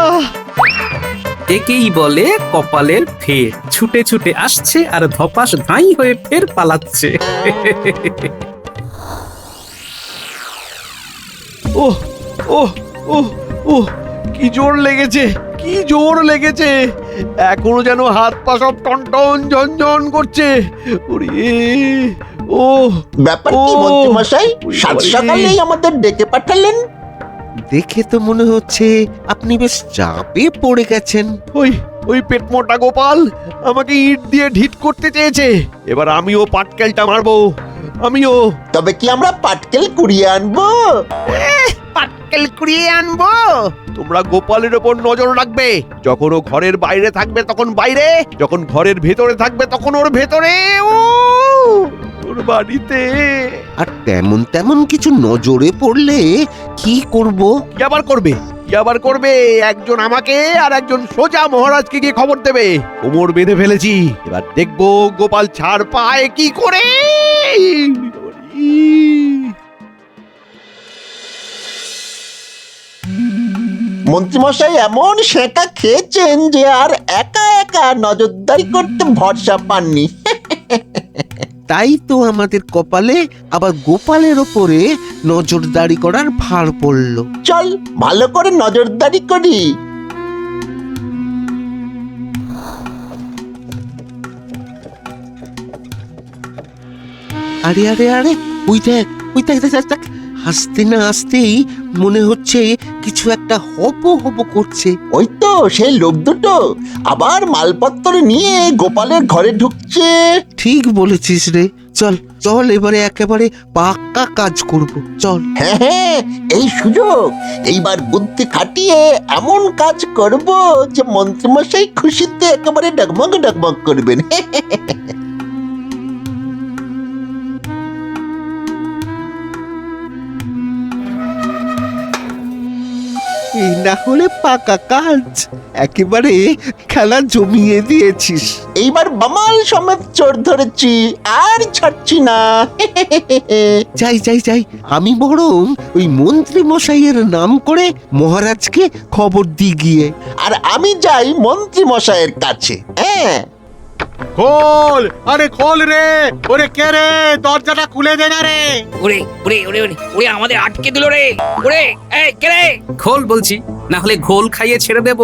একেই বলে কপালের ফের, ছুটে ছুটে আসছে আর ধপাস ধাই হয়ে ফের পালাচ্ছে। ওহ ওহ ওহ ওহ, কি জোর লেগেছে, কি জোর লেগেছে, এখনো যেন হাত পা সব টনটন ঝনঝন করছে। ওরে ও, ব্যাপার কি ও, মন্ত্রী মশাই, ওরে সাত বাবারে। সকালেই আমাদের ডেকে পাঠালেন? দেখে তো মনে হচ্ছে আপনি বেশ চাপে পড়ে গেছেন। ওই ওই পেট মোটা গোপাল আমাকে ইট দিয়ে ঢিট করতে চেয়েছে, এবার আমিও পাটকেলটা মারবো, আমিও। তবে কি আমরা পাটকেল কুড়িয়ে আনবো? পাটকেল কুড়িয়ে আনবো? তোমরা গোপালের ওপর নজর রাখবে, যখন ও ঘরের বাইরে থাকবে তখন বাইরে, যখন ঘরের ভেতরে থাকবে তখন ওর ভেতরে, ও ওর বাড়িতে। আর তেমন তেমন কিছু নজরে পড়লে কি করব? কি আবার করবে, কি আবার করবে, একজন আমাকে আর একজন সোজা মহারাজকে গিয়ে খবর দেবে। কোমর বেঁধে ফেলেছি, এবার দেখবো গোপাল ছাড় পায় কি করে। মন্ত্রী মশাই এমন সেকা খেয়েছেন যে আর একা একা নজরদারি করতে ভরসা পাননি। তাই তো আমাদের কপালে আবার গোপালের ওপরে নজরদারি করার ভার পড়ল। চল ভালো করে নজরদারি করি। আরে আরে আরে, ওই দেখ, ওই দেখ দেখ দেখ, হাসতে না আসতেই মনে হচ্ছে কিছু একটা হব হব করছে। ওই তো সেই লোক দুটো আবার মালপত্র নিয়ে গোপালের ঘরে ঢুকছে। ঠিক বলেছিস রে, চল চল এবারে একেবারে পাক্কা কাজ করব, চল। হ্যাঁ হ্যাঁ, এই সুযোগ, এইবার বুদ্ধি খাটিয়ে এমন কাজ করব যে মন্ত্রীমশাই খুশিতে একেবারে ডগমগ ডগমগ করবেন। এই না হলে পাকা কাজ, একেবারে খেলা জমিয়ে দিয়েছিস। এইবার বামাল সমেত চোর ধরেছি, আর ছাড়ছি না। যাই যাই যাই, আমি বরং ওই মন্ত্রী মশাইয়ের নাম করে মহারাজকে খবর দি গিয়ে। আর আমি যাই মন্ত্রী মশাইয়ের কাছে। হ্যাঁ, খোল, আরে খোল রে, ওরে কে রে, দরজাটা খুলে দে না রে। ওরে ওরে ওরে ওরে ওরে আমাদের আটকে দিল রে। ওরে এই কে রে? খোল বলছি, না হলে ঘোল খাইয়ে ছেড়ে দেব।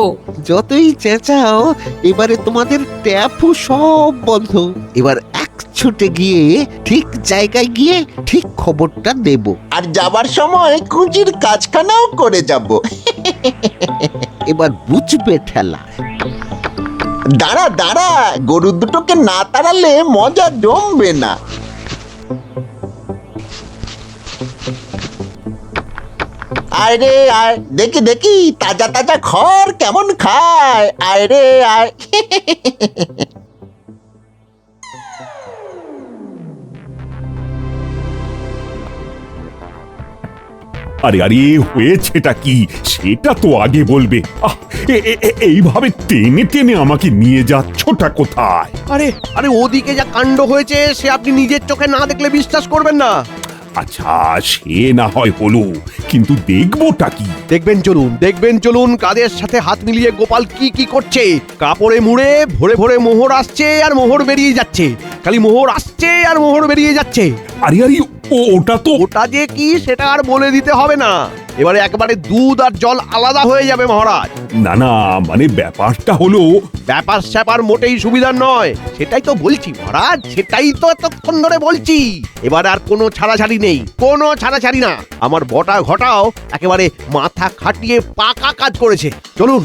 যতই চেঁচাও, এবারে তোমাদের ট্যাপও সব বন্ধ। এবার এক ছুটে গিয়ে ঠিক জায়গায় গিয়ে ঠিক খবরটা দেব। আর যাবার সময় কুঁজির কাজখানাও করে যাব। এবার বুঝবে ঠেলা। দাঁড়া দাঁড়া, গরু দুটোকে না তাড়ালে মজা জমবে না। আয় রে আয়, দেখি দেখি তাজা তাজা খড় কেমন খায়। আয় রে আয়। আরে আরে, হয়েছেটা কি সেটা তো আগে বলবে। আহ, এইভাবে টেনে টেনে আমাকে নিয়ে যাচ্ছটা কোথায়? আরে আরে, ওদিকে যা কাণ্ড হয়েছে সে আপনি নিজের চোখে না দেখলে বিশ্বাস করবেন না। আচ্ছা, সে না হয় হলো, কিন্তু দেখবোটা কি? দেখবেন চলুন, দেখবেন চলুন, কাদের সাথে হাত মিলিয়ে গোপাল কি কি করছে। কাপড়ে মুড়ে ভরে ভরে মোহর আসছে আর মোহর বেরিয়ে যাচ্ছে, খালি মোহর আসছে আর মোহর বেরিয়ে যাচ্ছে। আরে আরে, ওটা তো ওটা যে কি সেটা আর বলে দিতে হবে না, এবারে একেবারে দুধ আর জল আলাদা হয়ে যাবে মহারাজ। না না, মানে ব্যাপারটা হলো, ব্যাপার স্যাপার মোটেই সুবিধার নয়, সেটাই তো বলছি মহারাজ, সেটাই তো এতক্ষণ ধরে বলছি। এবার আর কোনো ছাড়াছাড়ি নেই, কোনো ছাড়াছাড়ি না। আমার বটা ঘটাও একেবারে মাথা খাটিয়ে পাকা কাজ করেছে। চলুন।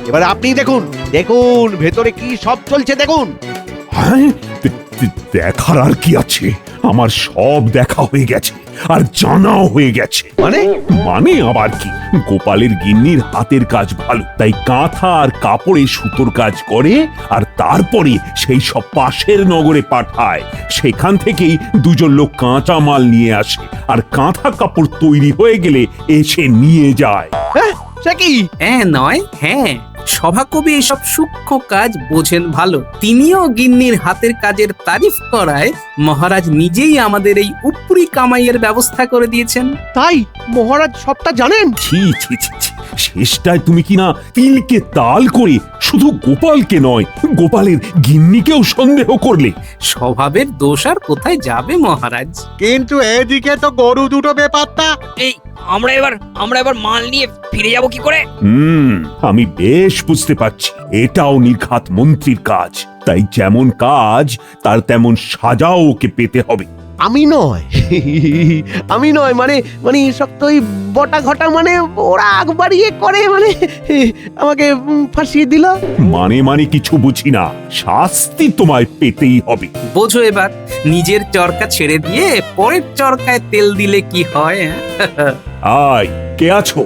এবার আপনি দেখুন, দেখুন ভেতরে কি সব চলছে দেখুন। হ্যাঁ, দেখার আর কি আছে? আমার সব দেখা হয়ে গেছে আর জানাও হয়ে গেছে। মানে আবার কি, গোপালের গিন্নির হাতের কাজ ভালো, তাই কাঁথা আর কাপড়ে সুতোর কাজ করে আর তারপরে সেই সব পাশের নগরে পাঠায়। সেখান থেকেই দুজন লোক কাঁচা মাল নিয়ে আসে আর কাঁথা কাপড় তৈরি হয়ে গেলে এসে নিয়ে যায়। সে কি? নয়, হ্যাঁ, সভাকবি এসব সূক্ষ্ম কাজ বোঝেন ভালো। তিনিও গিন্নির হাতের কাজের তারিফ করায় মহারাজ নিজেই আমাদের এই উপরি কামাইয়ের ব্যবস্থা করে দিয়েছেন। তাই মহারাজ সবটা জানেন? ছি ছি ছি ছি, শেষটায় তুমি কিনা তিলকে তাল করে শুধু গোপালকে নয়, গোপালের গিন্নিকেও সন্দেহ করলে। স্বভাবের দোষ আর কোথায় যাবে মহারাজ? কিন্তু এদিকে তো গরু দুটো ব্যাপারটা। এই আমরা এবার মাল নিয়ে ফিরে যাব কি করে? আমি বেশ বুঝতে পারছি, এটাও নির্ঘাত মন্ত্রীর কাজ, তাই যেমন কাজ তার তেমন সাজাও ওকে পেতে হবে। আমি নয় মানে শক্ত ওই বটা ঘটা, মানে ওরা আগ বাড়িয়ে করে, মানে আমাকে ফাঁসিয়ে দিল। মানে কিছু বুঝি না, শাস্তি তোমায় পেতেই হবে। বোঝো এবার, নিজের চরকা ছেড়ে দিয়ে পরের চরকায় তেল দিলে কি হয়? আয়, কে আছো?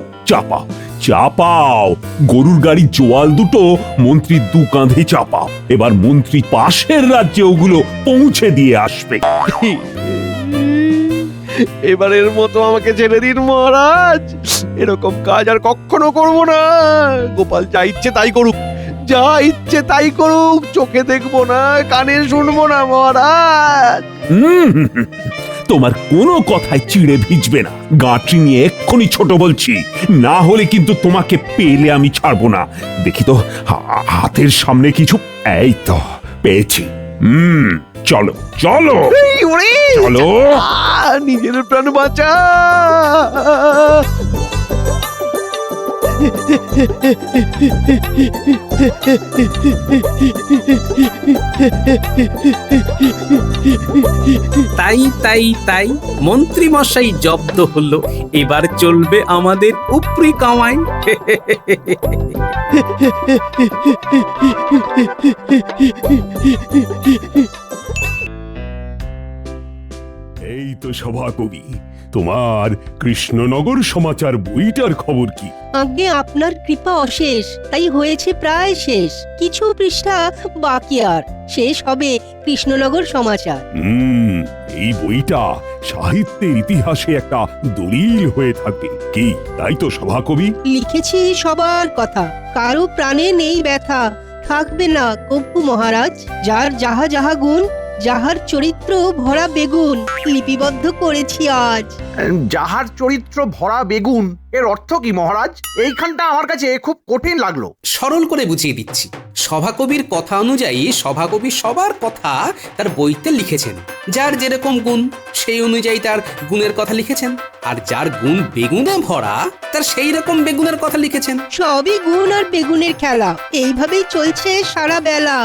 চাপাও গরুর গাড়ি জোয়াল দুটো মন্ত্রীর দু কাঁধে চাপাও। এবার মন্ত্রী পাশের রাজ্যে ওগুলো পৌঁছে দিয়ে আসবে। এবারের মতো আমাকে ছেড়ে দিন মহারাজ, এরকম কাজ আর কখনো করব না। গোপাল যা ইচ্ছে তাই করুক, চোখে দেখবো না, কানে শুনবো না মহারাজ। তোমার কোনো কথায় চিড়ে ভিজবে না। গাঁটরি নিয়ে এক্ষুনি ছোট বলছি, না হলে কিন্তু তোমাকে পেলে আমি ছাড়বো না। দেখি তো হাতের সামনে কিছু। এই তো পেয়েছি। চলো চলো চলো, নিজের প্রাণ বাঁচা। তাই মন্ত্রী মশাই জব্দ হলো। এবার চলবে আমাদের উপরি কামাই। এই তো সভাকবি, তোমার কৃষ্ণনগর সমাচার বইটার খবর কি? আগে আপনার কৃপা অশেষ, তাই হয়েছে প্রায় শেষ। কিছু পৃষ্ঠা বাকি, আর শেষ হবে কৃষ্ণনগর সমাচার। এই বইটা সাহিত্যের ইতিহাসে একটা দলিল হয়ে থাকবে, কি তাই তো সভাকবি? লিখেছি সবার কথা, কারো প্রাণে নেই ব্যথা, থাকবে না কভু মহারাজ। যার যাহা গুণ, যাহার চরিত্র ভরা বেগুন, লিপিবদ্ধ করেছি আজ। যাহার চরিত্র ভরা বেগুন এর অর্থ কি মহারাজ? এইখানটা আমার কাছে খুব কঠিন লাগলো। সরল করে বুঝিয়ে দিচ্ছি। সভাকবির কথা অনুযায়ী সভাকবি সবার কথা তার বইতে লিখেছেন। যার যেরকম গুণ সেই অনুযায়ী তার গুণের কথা লিখেছেন, আর যার গুণ বেগুনে ভরা তার সেই রকম বেগুনের কথা লিখেছেন। সবই গুণ আর বেগুনের খেলা, এইভাবেই চলছে সারা বেলা।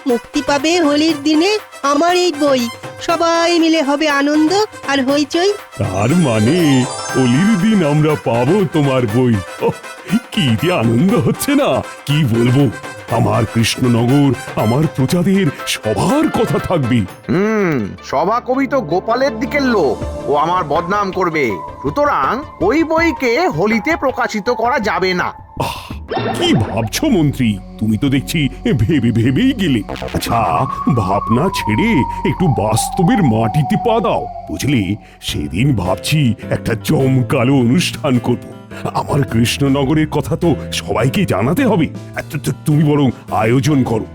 মুক্তি পাবে হোলির দিনে আমার এই বই, সবাই মিলে হবে আনন্দ আর হইচই। তার মানে হোলির দিন আমরা পাবো তোমার বই। কি যে আনন্দ হচ্ছে না, কি বলবো। আমার কৃষ্ণনগর, আমার প্রজাদের সবার কথা থাকবে। সভাকবি তো গোপালের দিকের লোক, ও আমার বদনাম করবে, সুতরাং ওই বইকে হোলিতে প্রকাশিত করা যাবে না। কি ভাবছো মন্ত্রী? তুমি তো দেখছি ভেবেই গেলে। আচ্ছা, ভাবনা ছেড়ে একটু বাস্তবের মাটিতে পা দাও, বুঝলি? সেদিন ভাবছি একটা জমকালো অনুষ্ঠান করব। আমার কৃষ্ণনগরের কথা তো সবাইকে জানাতে হবে। তুমি বরং আয়োজন করো।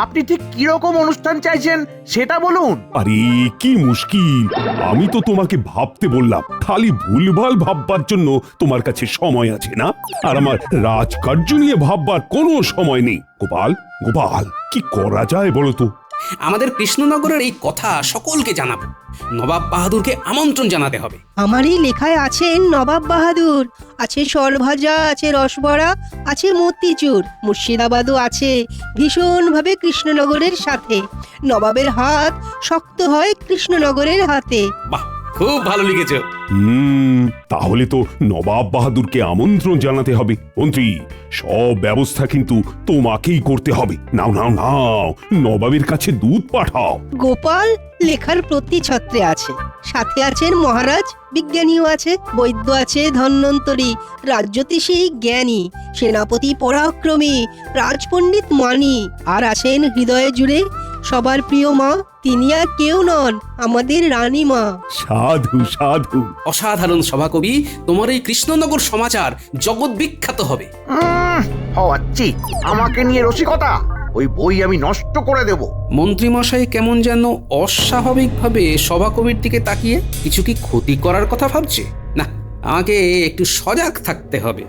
আপনি ঠিক কিরকম অনুষ্ঠান চাইছেন সেটা বলুন। আরে কি মুশকিল, আমি তো তোমাকে ভাবতে বললাম, খালি ভুলভাল ভাববার জন্য তোমার কাছে সময় আছে না? আর আমার রাজকার্য নিয়ে ভাববার কোনো সময় নেই। গোপাল, কি করা যায় বলো তো? আমাদের কৃষ্ণনগরের এই কথা সকলকে জানাবো। নবাব বাহাদুরকে আমন্ত্রণ জানাতে হবে। আমারই লেখায় আছেন নবাব বাহাদুর, আছে সরভাজা, আছে রসবড়া, আছে মতিচুর, মুর্শিদাবাদও আছে ভীষণভাবে কৃষ্ণনগরের সাথে। নবাবের হাত শক্ত হয় কৃষ্ণনগরের হাতে। বাহ, খুব ভালো লিখেছো। তাহলে তো নবাব বাহাদুরকে আমন্ত্রণ জানাতে হবে। মন্ত্রী, সব ব্যবস্থা কিন্তু তোমাকেই করতে হবে। নাও নাও নাও, নবাবের কাছে দুধ পাঠাও। গোপাল লেখার প্রতি ছত্রে আছে, সাথে আছেন মহারাজ, বিজ্ঞানীও আছে, বৈদ্য আছে ধন্বন্তরী, রাজ্যতীষী জ্ঞানী, সেনাপতি পরাক্রমী, রাজপণ্ডিত মানি, আর আছেন হৃদয়ে জুড়ে সবার প্রিয় মা, তিনি আর কেউ নন, আমাদের রানী মা। সাধু সাধু। অসাধারণ সভাকবি, তোমার এই কৃষ্ণনগর সমাচার জগৎ বিখ্যাত হবে। হওয়াচ্ছি আমাকে নিয়ে রসিকতা, ওই বই আমি নষ্ট করে দেব। মন্ত্রীমশাই কেমন যেন অস্বাভাবিকভাবে সভাকবির দিকে তাকিয়ে কিছু কি ক্ষতি করার কথা ভাবছে। না, আমাকে একটু সজাগ থাকতে হবে।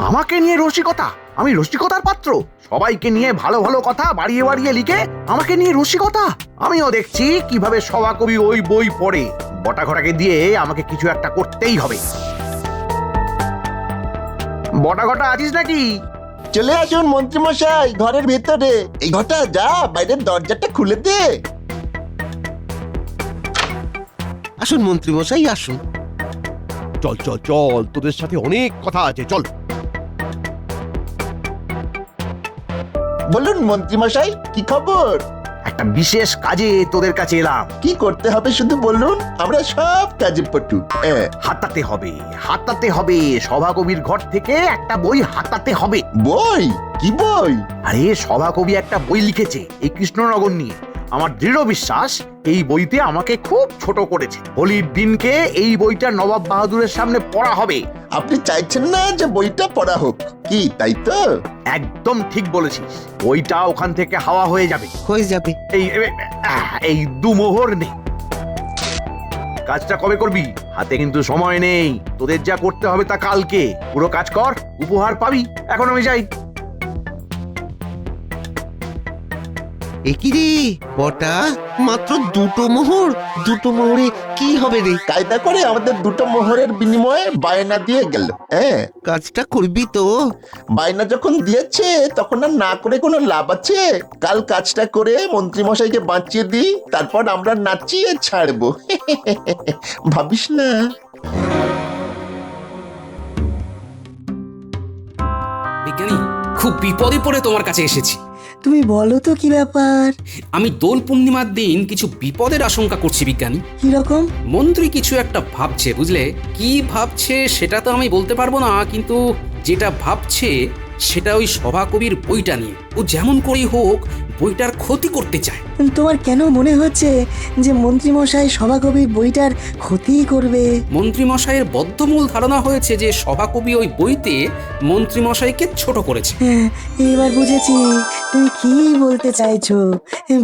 আমাকে নিয়ে রসিকতা? আমি রসিকতার পাত্র? সবাইকে নিয়ে ভালো ভালো কথা বাড়িয়ে বাড়িয়ে লিখে আমাকে নিয়ে রসিকতা? আমিও দেখছি কিভাবে সভাকবি ওই বই পড়ে। বটাঘটাকে দিয়ে আমাকে কিছু একটা করতেই হবে। বটাঘটা আছিস নাকি? চলে আসুন মন্ত্রীমশাই, ঘরের ভেতরে। এই ঘটা, যা বাইরের দরজাটা খুলে দে। আসুন মন্ত্রী মশাই, আসুন। চল চল চল, তোদের সাথে অনেক কথা আছে, চল। বলুন মন্ত্রীমশাই, কি খবর? একটা বিশেষ কাজে তোদের কাছে এলাম। কি করতে হবে শুধু বলুন, আমরা সব কাজে পটু। হাতাতে হবে, হাতাতে হবে। সভাকবির ঘর থেকে একটা বই হাতাতে হবে। বই? কি বই? আরে সভাকবি একটা বই লিখেছে এই কৃষ্ণনগর নিয়ে। আমার দৃঢ় বিশ্বাস এই বইতে আমাকে খুব ছোট করেছে। হোলির দিনকে এই বইটা নবাব বাহাদুরের সামনে পড়া হবে। আপনি চাইছেন না যে বইটা পড়া হোক, কি তাই তো? একদম ঠিক বলেছিস, বইটা ওখান থেকে হাওয়া হয়ে যাবে। হয়ে যাবে। এই দুমোহর নেই। কাজটা কবে করবি? হাতে কিন্তু সময় নেই। তোদের যা করতে হবে তা কালকে। পুরো কাজ কর, উপহার পাবি। এখন আমি যাই। একই রে বটা, মাত্র দুটো মোহর? দুটো মোহরে কি হবে রে? কায়দা করে আমাদের দুটো মোহরের বিনিময়ে বায়না দিয়ে গেল। কাজটা করবি তো? বায়না যখন দিয়েছে তখন আর না করে কোনো লাভ আছে? কাল কাজটা করে মন্ত্রীমশাইকে বাঁচিয়ে দিই, তারপর আমরা নাচিয়ে ছাড়বো। ভাবিস না? বিজ্ঞানী, খুব বিপদে পড়ে তোমার কাছে এসেছি। তুমি বলো তো কি ব্যাপার? আমি দোল পূর্ণিমার দিন কিছু বিপদের আশঙ্কা করছি বিজ্ঞানী। কি রকম? মন্ত্রী কিছু একটা ভাবছে, বুঝলে? কি ভাবছে সেটা তো আমি বলতে পারবো না, কিন্তু যেটা ভাবছে সেটা ওই সভাকবির বইটা নিয়ে। ও যেমন করেই হোক বইটার ক্ষতি করতে চায়। তোমার কেন মনে হচ্ছে যে মন্ত্রীমশাই সভাকবির বইটার ক্ষতি করবে? মন্ত্রীমশাইয়ের বদ্ধমূল ধারণা হয়েছে যে সভাকবি ওই বইতে মন্ত্রীমশাইকে ছোট করেছে। হ্যাঁ, এবার বুঝেছি তুমি কি বলতে চাইছো।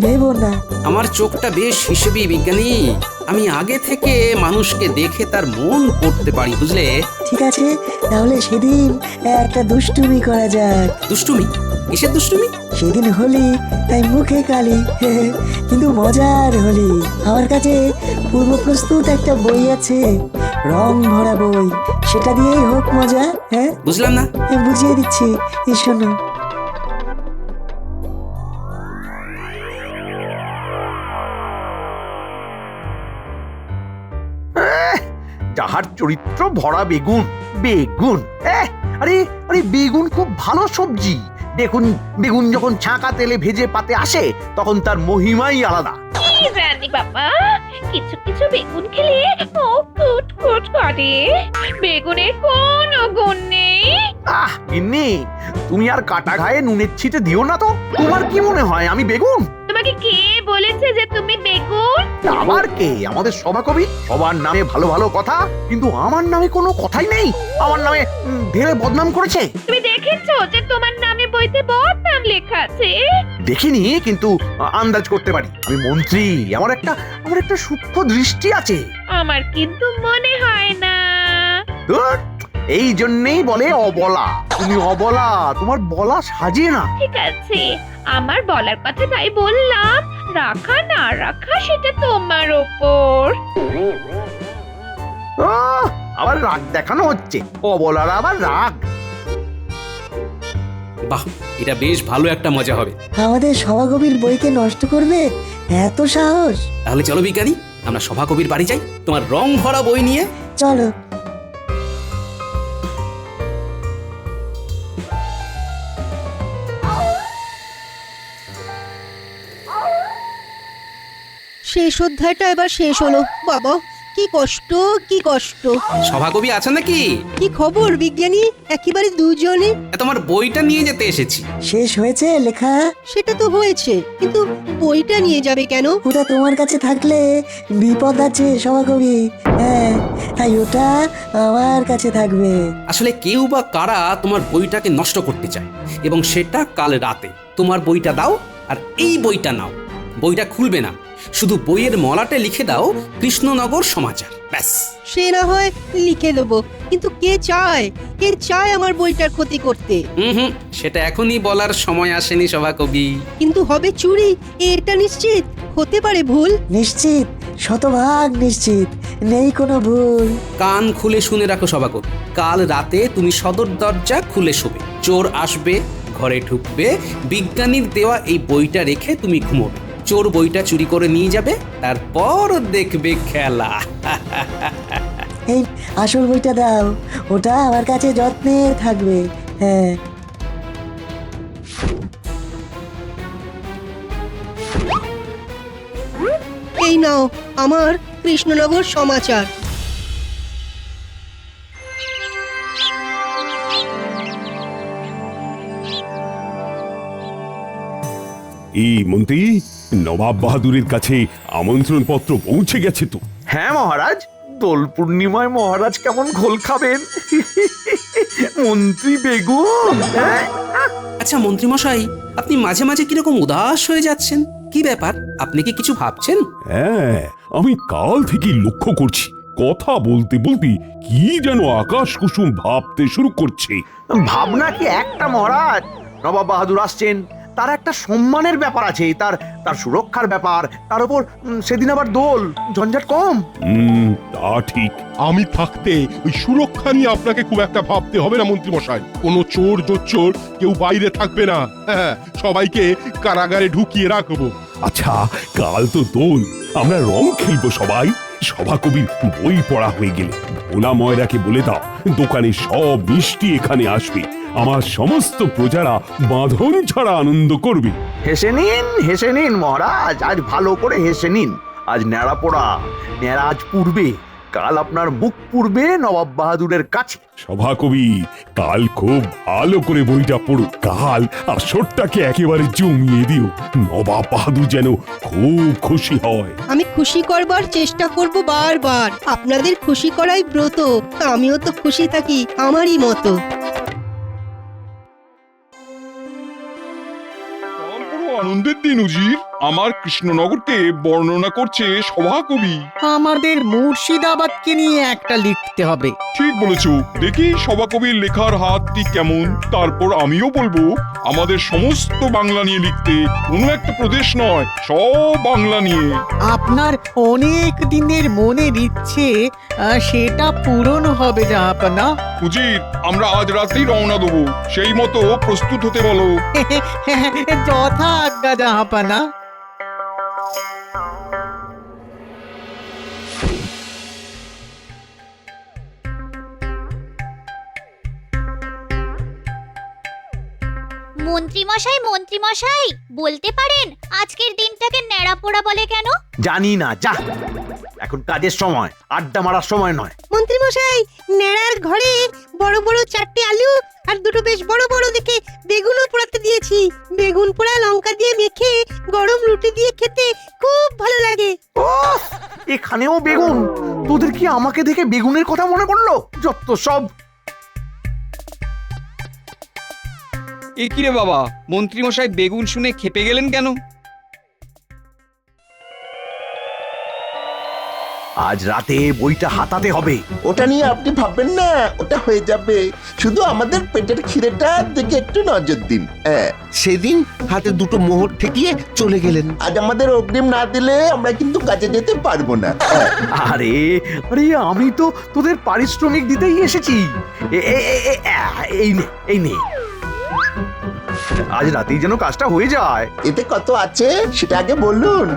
ভেবো না। আমার চোখটা বেশ হিসেবি বিজ্ঞানী। আমি আগে থেকে মানুষকে দেখে তার মন পড়তে পারি, বুঝলে? ঠিক আছে, তাহলে সেদিন একটা দুষ্টুমি করা যাক। দুষ্টুমি? কিসের দুষ্টুমি? সেদিন হোলি, তাই মুখে কালি, কিন্তু মজার হোলি। আমার কাছে পূর্ব প্রস্তুত একটা বই আছে, রং ভরা বই। সেটা দিয়েই হোক মজা। হ্যাঁ, বুঝলাম না। বুঝিয়ে দিচ্ছি, এই শোনো। যাহার চরিত্র ভরা বেগুন। বেগুন, আরে আরে বেগুন খুব ভালো সবজি। দেখুন, বেগুন যখন ছাঁকা তেলে ভেজে পাতে আসে তখন তার মহিমাই আলাদা। জানি বাবা, কিছু কিছু বেগুন খেলে ও কুট কুট করে। বেগুনের কোনো গুণ নেই। গিন্নি, তুমি আর কাটা ঘায়ে নুনের ছিটে দিও না তো। তোমার কি মনে হয় আমি বেগুন? তোমাকে কে বলেছে যে তুমি বেগুন? আবার কে? আমাদের সভাকবি। সবার নামে ভালো ভালো কথা, কিন্তু আমার নামে কোনো কথাই নেই। আমার নামে ঢেলে বদনাম করেছে। তুমি দেখেছো যে তোমার নামে বইতে বদনাম লেখা আছে? দেখিনি, কিন্তু আন্দাজ করতে পারি। আমি মন্ত্রী, আমার একটা সূক্ষ্ম দৃষ্টি আছে। আমার কিন্তু মনে হয় না। ধুর, এই জন্যই বলে অবলা। তুমি অবলা, তোমার বলা সাজে না। ঠিক আছে, আমার বলার কথা তাই বললাম। রাখা না রাখা সেটা তোমার ওপর। আবার রাগ দেখানো হচ্ছে। অবলার আবার রাগ। বাহ, এটা বেশ ভালো একটা মজা হবে। আমাদের সভাকবির বইকে নষ্ট করবে এত সাহস? তাহলে চলো বিজ্ঞানী, আমরা সভাকবির বাড়ি যাই তোমার রং ভরা বই নিয়ে। চলো। শেষ অধ্যায়টা এবার শেষ হলো। বাবা, কি কষ্ট, কি কষ্ট। সভাকবি আছেন নাকি? কি খবর বিজ্ঞানী? একেবারে দুজনে। তোমার বইটা নিয়ে যেতে এসেছি। শেষ হয়েছে লেখা? সেটা তো হয়েছে, কিন্তু বইটা নিয়ে যাবে কেন? ওটা তোমার কাছে থাকলে বিপদ আছে সভাকবি। হ্যাঁ, তাই ওটা আমার কাছে থাকবে। আসলে কেউ বা কারা তোমার বইটাকে নষ্ট করতে চায়, এবং সেটা কাল রাতে। তোমার বইটা দাও আর এই বইটা নাও। বইটা খুলবে না, শুধু বইয়ের মলাটে লিখে দাও কৃষ্ণনগর সমাচার, ব্যাস। সে না হয় লিখে দেবো, কিন্তু কে চায়, কে চায় আমার বইটার ক্ষতি করতে? হুম, সেটা এখনই বলার সময় আসেনি সভাকবি। কিন্তু হবে চুরি, এটা নিশ্চিত। হতে পারে ভুল। নিশ্চিত, শতভাগ নিশ্চিত, নেই কোনো ভুল। কান খুলে শুনে রাখো সভাকবি, কাল রাতে তুমি সদর দরজা খুলে শোবে। চোর আসবে, ঘরে ঢুকবে, বিজ্ঞানীর দেওয়া এই বইটা রেখে তুমি ঘুমোবে। চোর বইটা চুরি করে নিয়ে যাবে, তারপর দেখবে খেলা। এই আসল বইটা দাও, ওটা আমার কাছে যত্নে থাকবে। হ্যাঁ। এই নাও আমার কৃষ্ণনগর সমাচার। এই মন্ত্রী, নবাব বাহাদুরের কাছে আমন্ত্রণ পত্র পৌঁছে গেছে তো? হ্যাঁ মহারাজ, দোল পূর্ণিমায় মহারাজ কেমন ঘোল খাবেন। মন্ত্রী বেগুন। আচ্ছা মন্ত্রী মশাই, আপনি মাঝে মাঝে কিরকম উদাস হয়ে যাচ্ছেন, কি ব্যাপার? আপনি কি কিছু ভাবছেন? হ্যাঁ, আমি কাল থেকে লক্ষ্য করছি, কথা বলতে বলতে কি যেন আকাশ কুসুম ভাবতে শুরু করছে। ভাবনা কি একটা মহারাজ, নবাব বাহাদুর আসছেন, তার একটা সম্মানের ব্যাপার আছে, তার সুরক্ষার ব্যাপার, তার উপর সেদিন আবার দোল, ঝঞ্ঝাট কম। তা ঠিক। আমি থাকতে ওই সুরক্ষা নিয়ে আপনাকে খুব একটা ভাবতে হবে না মন্ত্রী মশাই। কোনো চোর জোচ্চোর কেউ বাইরে থাকবে না। হ্যাঁ, সবাইকে কারাগারে ঢুকিয়ে রাখবো। আচ্ছা, কাল তো দোল, আমরা রং খেলবো সবাই। সভাকবির বই পড়া হয়ে গেলে ভোলা ময়রাকে বলে দাও, দোকানে সব মিষ্টি এখানে আসবে। আমার সমস্ত প্রজারা বাঁধন ছাড়া আনন্দ করবে। হেসে নিন মহারাজ, আজ ভালো করে হেসে নিন। আজ ন্যাড়া পোড়া, ন্যাড়া আজ পূর্বে, কাল আপনার মুখ পূর্বে নবাব বাহাদুরের কাছে। সভাকবি, কাল খুব ভালো করে বইটা পড়ো। কাল আসরটাকে একেবারে জমিয়ে দিও, নবাব বাহাদুর যেন খুব খুশি হয়। আমি খুশি করবার চেষ্টা করব বারবার। আপনাদের খুশি করাই ব্রত, আমিও তো খুশি থাকি আমারই মতো। আনন্দের দিন উজির, আমার কৃষ্ণনগরকে বর্ণনা করছে সভাকবি। আমাদের মুর্শিদাবাদকে নিয়ে একটা লিখতে হবে। ঠিক বলেছো, দেখি সভাকবির লেখার হাতটি কেমন, তারপর আমিও বলবো আমাদের সমস্ত বাংলা নিয়ে লিখতে, কোনো একটা প্রদেশ নয়, সব বাংলা নিয়ে। আপনার অনেক দিনের মনের ইচ্ছে সেটা পূরণ হবে জাহাপনা। উজির, আমরা আজ রাতেই রওনা দেবো, সেই মতো প্রস্তুত হতে বলো। যথা আজ্ঞা জাহাপনা। মন্ত্রী মশাই, বলতে পারেন আজকের দিনটাকে ন্যাড়া পোড়া বলে কেন? জানি না, যা, এখন কাজের সময়, আড্ডা মারার সময় নয়। মন্ত্রী মশাই, নেড়ার ঘরে বড় বড় 4টে আলু আর দুটো বেশ বড় বড় দেখে বেগুনও পোড়াতে দিয়েছি। বেগুন পোড়া লঙ্কা দিয়ে মেখে গরম রুটি দিয়ে খেতে খুব ভালো লাগে। এখানেও বেগুন? তোদের কি আমাকে দেখে বেগুনের কথা মনে পড়লো? যত সব। এ কি রে বাবা, মন্ত্রী মশাই বেগুন শুনে খেপে গেলেন কেন? আজ রাতে বইটা হাতাতে হবে। ওটা নিয়ে আপনি ভাববেন না, ওটা হয়ে যাবে। শুধু আমাদের পেটের খিদেটার দিকে একটু নজর দিন। সেদিন হাতে দুটো মোহর ঠেকিয়ে চলে গেলেন। আজ আমাদের অগ্রিম না দিলে আমরা কিন্তু কাজে যেতে পারবো না। আরে আমি তো তোদের পারিশ্রমিক দিতেই এসেছি। এই নে। আজ রাতেই যেন কাজটা হয়ে যায়। এতে কত আছে সেটা আগে বলুন।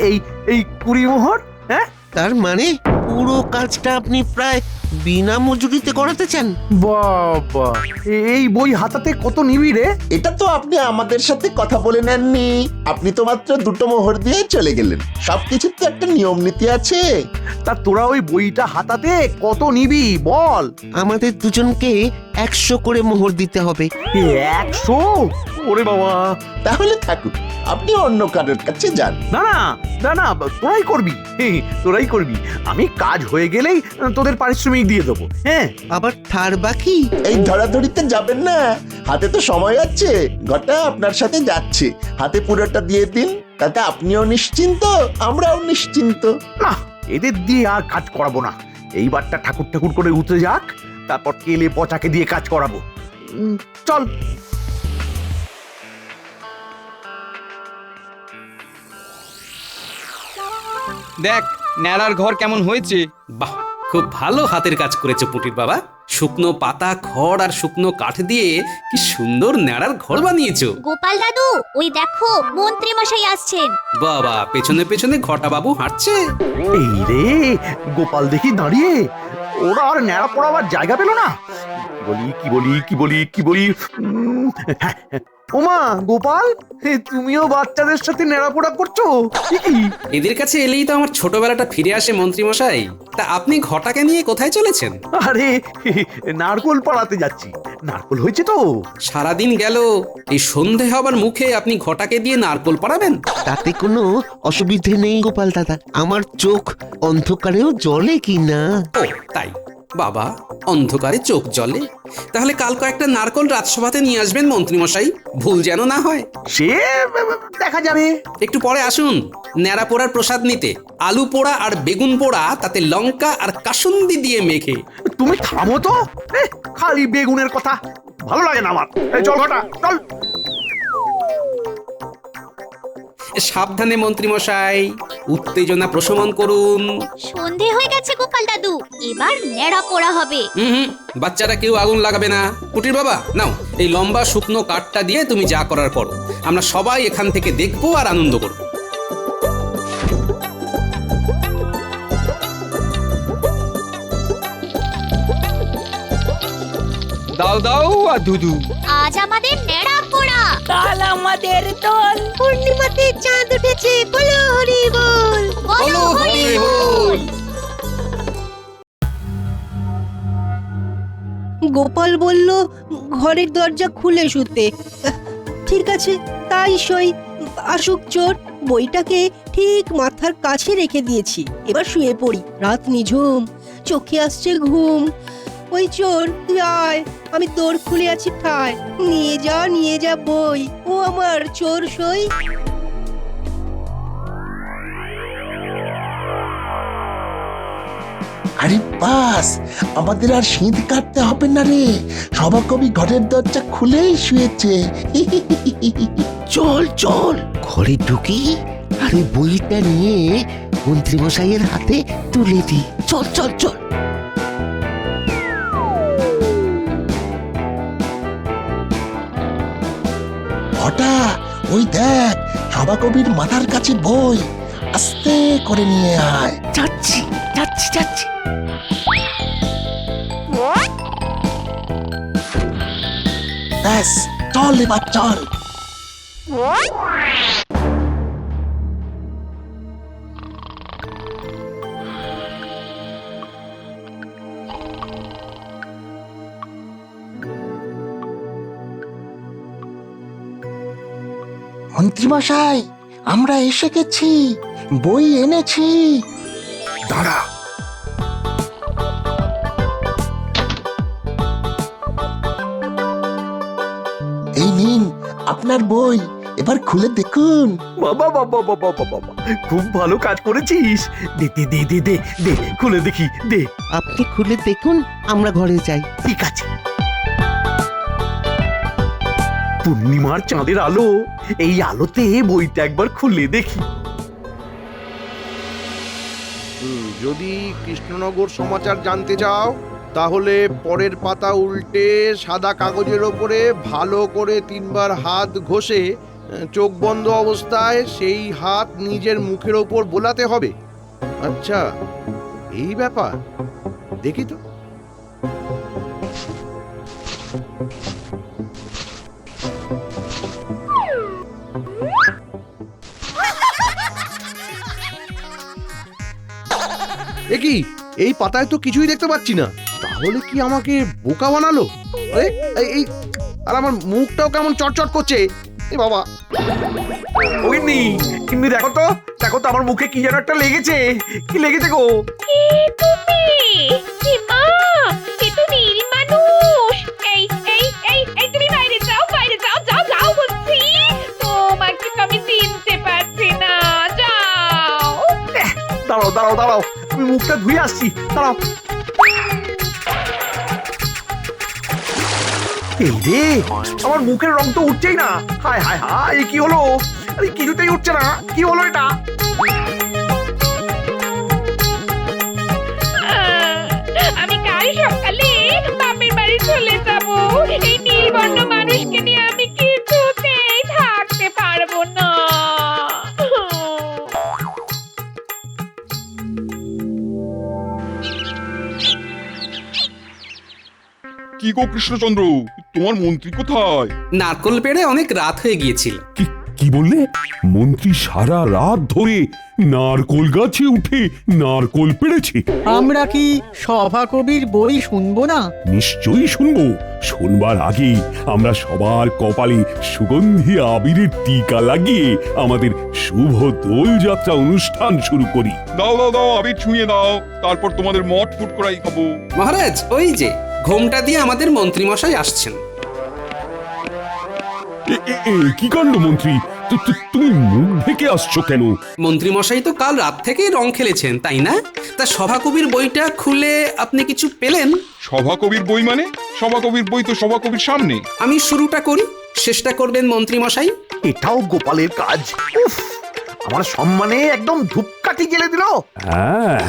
এই এই 20 মোহর। হ্যাঁ, তার মানে পুরো কাজটা আপনি প্রায় বিনা মজুরিতে করাতে চান? বাবা, এই বই হাতাতে কত নিবি রে? এটা তো আপনি আমাদের সাথে কথা বলে নেননি, আপনি তো মাত্র 2টো মোহর দিয়ে চলে গেলেন। সবকিছুর তো একটা নিয়ম নীতি আছে। তা তোরা ওই বইটা হাতাতে কত নিবি বল? আমাদের দুজনকে 100 করে মোহর দিতে হবে। 100? ওরে বাবা! তাহলে থাকুক, আপনি অন্য কারোর কাছে যান। না না না না, তোরাই করবি, তোরাই করবি। আমি কাজ হয়ে গেলেই তোদের পারিশ্রমিক দিয়ে দেবো। হ্যাঁ, আবার ধার বাকি? এই ধরাধরিতে যাবেন না, হাতে তো সময় আছে। ঘটা আপনার সাথে যাচ্ছে, হাতে পুরোটা দিয়ে দিন, তাতে আপনিও নিশ্চিন্ত, আমরাও নিশ্চিন্ত। না, এদের দিয়ে আর কাজ করাবো না। এইবারটা ঠাকুর ঠাকুর করে উঠে যাক, তারপর কেলে পচাকে দিয়ে কাজ করাবো। চল। দেখ ন্যাড়ার ঘর কেমন হয়েছে। বাহ, খুব ভালো হাতের কাজ করেছো পুটির বাবা। শুকনো পাতা, খড় আর শুকনো কাঠ দিয়ে কি সুন্দর ন্যাড়ার ঘর বানিয়েছো। গোপাল দাদু, ওই দেখো মন্ত্রী মশাই আসছেন। বাবা, পেছনে পেছনে ঘটা বাবু হাঁটছে। এই রে, গোপাল দেখি দাঁড়িয়ে। ওরা আর ন্যাড়া পড়াবার জায়গা পেল না। কি বলি। হ্যাঁ, ওমা গোপাল, তুমিও বাচ্চাদের সাথে ন্যাড়াপোড়া করছো? এদের কাছে এলেই তো আমার ছোটবেলাটা ফিরে আসে মন্ত্রী মশাই। তা আপনি ঘটাকে নিয়ে কোথায় চলেছেন? আরে, নারকোল পাড়াতে যাচ্ছি। নারকোল হয়েছে তো। সারাদিন গেল, এই সন্ধে হবার মুখে আপনি ঘটাকে দিয়ে নারকোল পাড়াবেন? তাতে কোনো অসুবিধে নেই গোপাল দাদা, আমার চোখ অন্ধকারেও জ্বলে কি না। ও তাই? বাবা, অন্ধকারে চোখ জ্বলে? তাহলে কাল কয়েকটা নারকোল রাজসভাতে নিয়ে আসবেন মন্ত্রী মশাই, ভুল যেন না হয়। সে দেখা যাবে। একটু পরে আসুন ন্যাড়া পোড়ার প্রসাদ নিতে। আলু পোড়া আর বেগুন পোড়া, তাতে লঙ্কা আর কাসুন্দি দিয়ে মেখে। তুমি থামো তো, খালি বেগুনের কথা ভালো লাগে না আমার। চল ঘটা, চল। সাবধানে মন্ত্রী মশাই, উত্তেজনা প্রশমন করুন। সন্ধে হয়ে গেছে গোপাল দাদু, এবার নেড়া পোড়া হবে। বাচ্চারা কেউ আগুন লাগাবে না। কুটির বাবা, নাও এই লম্বা শুকনো কাঠটা দিয়ে তুমি যা করার করো। আমরা সবাই এখান থেকে দেখবো আর আনন্দ করব। দাও দাও আর ধুধু। আজ আমাদের নেড়া পোড়া। কাল আমাদের দোল। পূর্ণিমাতে চাঁদ উঠেছে, বলো হরি বল। বলো হরি বল। গোপাল বলল ঘরের দরজা খুলে শুতে। ঠিক আছে, তাই সই। আসুক চোর, বইটাকে ঠিক মাথার কাছে রেখে দিয়েছি। এবার শুয়ে পড়ি। রাত নিঝুম, চোখে আসছে ঘুম। ওই চোর, তুই আয়, আমি তোর খুলে আছি ঠায়। নিয়ে যা বই, ও আমার চোর সই। আরে বাস, আমাদের আর শীত কাটতে হবে না রে। সভাকবি ঘরের দরজা খুলেই শুয়েছে। চল চল, ঘরে ঢুকি আর ওই বইটা নিয়ে মন্ত্রী মশাইয়ের হাতে তুলে দি। চল চল চল। ঘটা, ওই দেখ, সভাকবির মাথার কাছে বই, আস্তে করে নিয়ে আয়। যাচ্ছি যাচ্ছি যাচ্ছি। ব্যাস, চল এবার চল। মন্ত্রীমশাই, আমরা এসে গেছি, বই এনেছি। দাঁড়া। এই নিন আপনার বই, এবার খুলে দেখুন। বাবা বাবা বাবা বাবা, খুব ভালো কাজ করেছিস। দে দে দে দে দে দে, খুলে দেখি, দে। আপনি খুলে দেখুন, আমরা ঘরে যাই। ঠিক আছে। পূর্ণিমার চাঁদের আলো, এই আলোতে বইটা একবার খুলে দেখি। যদি কৃষ্ণনগর সমাচার জানতে চাও তাহলে পরের পাতা উল্টে সাদা কাগজের ওপরে ভালো করে 3 বার হাত ঘষে চোখ বন্ধ অবস্থায় সেই হাত নিজের মুখের ওপর বোলাতে হবে। আচ্ছা, এই ব্যাপার, দেখি তো। এ কি, এই পাতায় তো কিছুই দেখতে পাচ্ছি না। তাহলে কি আমাকে বোকা বানালো? আরে এই আর আমার মুখটাও কেমন চটচট করছে। এ বাবা, ওগিন্নি, কিন্তু দেখো তো আমার মুখে কি যেন একটা লেগেছে। কি লেগেছে গো? কে তুমি? এ মা, এ তো নীল মানুষ। এই তুমি বাইরে যাও, যাও বলছি। তোমাকে তো আমি চিনতে পারছি না, যাও। দাঁড়াও, আমি মুখটা ধুয়ে আসছি, দাঁড়াও। এই রে, আমার মুখের রং তো উঠছেই না। হায় হায় হায়, কি হলো? আরে কিছুতেই উঠছে না, কি হলো এটা? আমি কাল সকালে বাপের বাড়ি চলে যাব। এই নীলবর্ণ মানুষকে নিয়ে আমি কিছুতেই থাকতে পারবো না। কি গো কৃষ্ণচন্দ্র, তোমার মন্ত্রী কোথায়? নারকল পেড়ে অনেক রাত হয়ে গিয়েছিল। কি বললে? মন্ত্রী সারা রাত ধরে নারকোল গাছে উঠে নারকোল পেড়েছে? আমরা কি সভা কবির বই শুনবো না? নিশ্চয়ই শুনবো। শুনবার আগে আমরা সবার কপালে সুগন্ধি আবিরের টিকা লাগিয়ে আমাদের শুভ দোল যাত্রা অনুষ্ঠান শুরু করি। দাও আবির ছুঁয়ে দাও, তারপর তোমাদের মঠ ফুট করাই খাবো। মহারাজ, ওই যে ঘোমটা দিয়ে আমাদের মন্ত্রীমশাই আসছেন। কি কাণ্ড মন্ত্রী, তুমি মুখ ঢেকে আসছো কেন? মন্ত্রীমশাই তো কাল রাত থেকেই রং খেলেছেন, তাই না? তা সভাকবির বইটা খুলে আপনি কিছু পেলেন? সভাকবির বই মানে? সভাকবির বই তো সভাকবির সামনে। আমি শুরুটা করি, শেষটা করবেন মন্ত্রীমশাই। এটাও গোপালের কাজ। উফ, আমার সম্মানে একদম ধূপকাঠি জ্বেলে দিল। হ্যাঁ,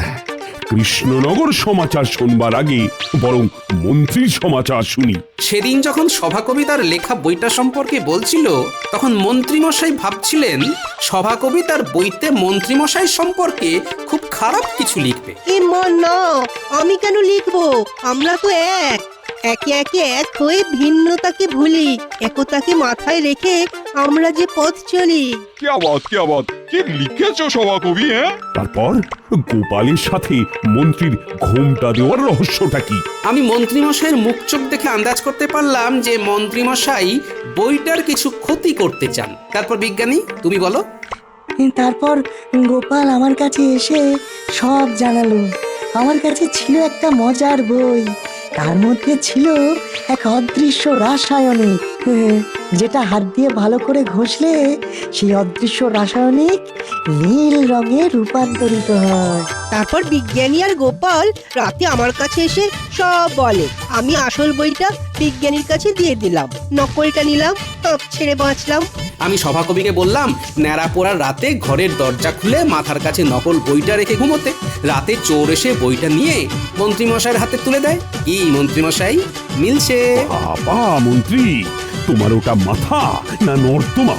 কৃষ্ণনগর সমাচার শুনবার আগে বরং মন্ত্রীর সমাচার শুনি। সেদিন যখন সভাকবি তার লেখা বইটা সম্পর্কে বলছিল, তখন মন্ত্রীমশাই ভাবছিলেন সভাকবি তার বইতে মন্ত্রীমশাই সম্পর্কে খুব খারাপ কিছু লিখবে। এ মা না, আমি কেন লিখবো? আমরা তো একে একে এক হয়ে ভিন্নতাকে ভুলি, একতাকে মাথায় রেখে আমরা যে পথ চলি। কি আবাদ, কি লিখেছো সভাকবি? তারপর গোপালের সাথে মন্ত্রীর ঘোমটা দেওয়ার রহস্যটা কি? আমি মন্ত্রীমশাইয়ের মুখ চোখ দেখে আন্দাজ করতে পারলাম যে মন্ত্রীমশাই বইটার কিছু ক্ষতি করতে চান। তারপর বিজ্ঞানী, তুমি বলো। তারপর গোপাল আমার কাছে এসে সব জানালো। আমার কাছে ছিল একটা মজার বই, তার মধ্যে ছিল এক অদৃশ্য রাসায়নিক, যেটা হাত দিয়ে ভালো করে ঘষলে সেই অদৃশ্য রাসায়নিক নীল রঙে রূপান্তরিত হয়। তারপর বিজ্ঞানী আর গোপাল রাতে আমার কাছে এসে সব বলে। আমি আসল বইটা বিজ্ঞানীর কাছে দিয়ে দিলাম, নকলটা নিলাম, ছেড়ে বাঁচলাম। আমি সভাকবিকে বললাম ন্যাড়া পোড়ার রাতে ঘরের দরজা খুলে মাথার কাছে নকল বইটা রেখে ঘুমোতে। রাতে চোর এসে বইটা নিয়ে মন্ত্রীমশাইয়ের হাতে তুলে দেয়। কি মন্ত্রীমশাই, মিলছে? বাবা মন্ত্রী, তোমার ওটা মাথা না নর্দমা?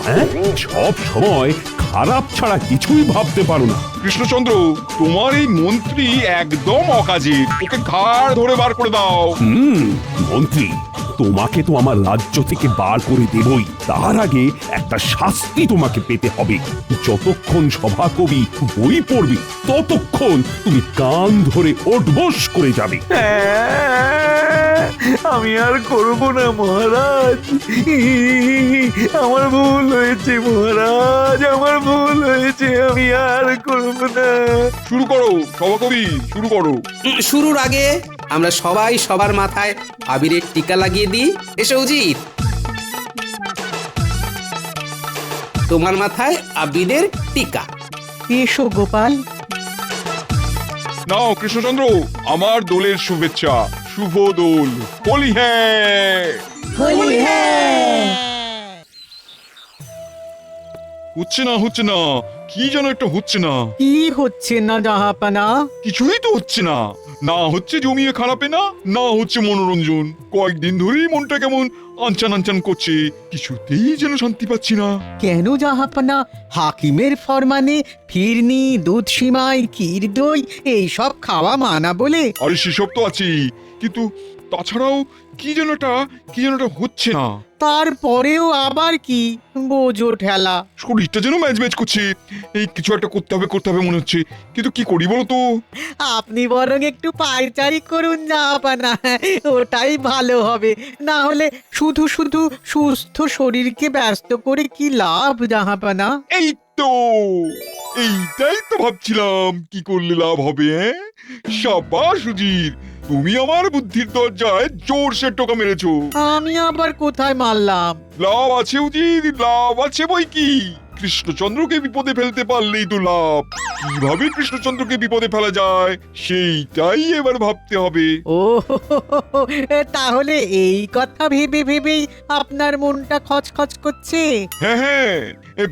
সব সময় খারাপ ছাড়া কিছুই ভাবতে পারো না। কৃষ্ণচন্দ্র, তোমার এই মন্ত্রী একদম অকাজে, ওকে ঘাড় ধরে বার করে দাও। মন্ত্রী, তোমাকে তো আমার রাজ্য থেকে বার করে দেবই, তার আগে একটা শাস্তি তোমাকে পেতে হবে। যতক্ষণ সভাকবি বই পড়বে ততক্ষণ তুমি কান ধরে ওঠবোস করে যাবে। আমি আর করব না মহারাজ, আমার ভুল হয়েছে মহারাজ, আমার ভুল হয়েছে, আমি আর করব না। শুরু করো সভাকবি, শুরু করো। শুরুর আগে আমরা সবাই সবার মাথায় আবিরের টিকা লাগিয়ে দিই। এসো উজিত, তোমার মাথায় আবিরের টিকা। এসো গোপাল। নাও কৃষ্ণচন্দ্র, আমার দোলের শুভেচ্ছা। শুভ দোল, হোলি হ্যাঁ। হোলি হ্যাঁ। হচ্ছে না, কি যেন একটা হচ্ছে না। কি হচ্ছে না জাহাপানা? কিছুই তো হচ্ছে না। না হচ্ছে জমিয়ে খারাপে না, না হচ্ছে মনোরঞ্জন। কয়েকদিন ধরেই মনটা কেমন আনচান আনচান করছে, কিছুতেই যেন শান্তি পাচ্ছি না। কেন জাহাপানা? হাকিমের ফরমানে ফিরনি, দুধ সিমাই, ক্ষীর দই এইসব খাওয়া মানা বলে? আরে সেসব তো আছেই, কিন্তু তাছাড়াও কি যেন একটা হচ্ছে না। তারপরেও আবার কি? বোঝো ঠেলা। শরীরটা যেন ম্যাচ ম্যাচ করছে। এই কিছু একটা করতে হবে মনে হচ্ছে, কিন্তু কি করি বলো তো? আপনি বরং একটু পায়চারি করুন জাহাপানা, ওটাই ভালো হবে। না হলে শুধু শুধু সুস্থ শরীরকে ব্যস্ত করে কি লাভ জাহাপানা? এই তো এইটাই তো ভাবছিলাম, কি করলে লাভ হবে। সাবাস সুজির, তুমি আমার বুদ্ধির দরজায় জোরসে টোকা মেরেছো। আমি আবার কোথায় মারলাম? লাভ আছে উজির, লাভ আছে বই কি। কৃষ্ণচন্দ্রকে বিপদে ফেলতে পারলেই তো লাভ। কিভাবে কৃষ্ণচন্দ্রকে বিপদে ফেলা যায় সেইটাই এবার ভাবতে হবে। ও তাহলে এই কথা ভেবে ভেবেই আপনার মনটা খচখচ করছে? হ্যাঁ,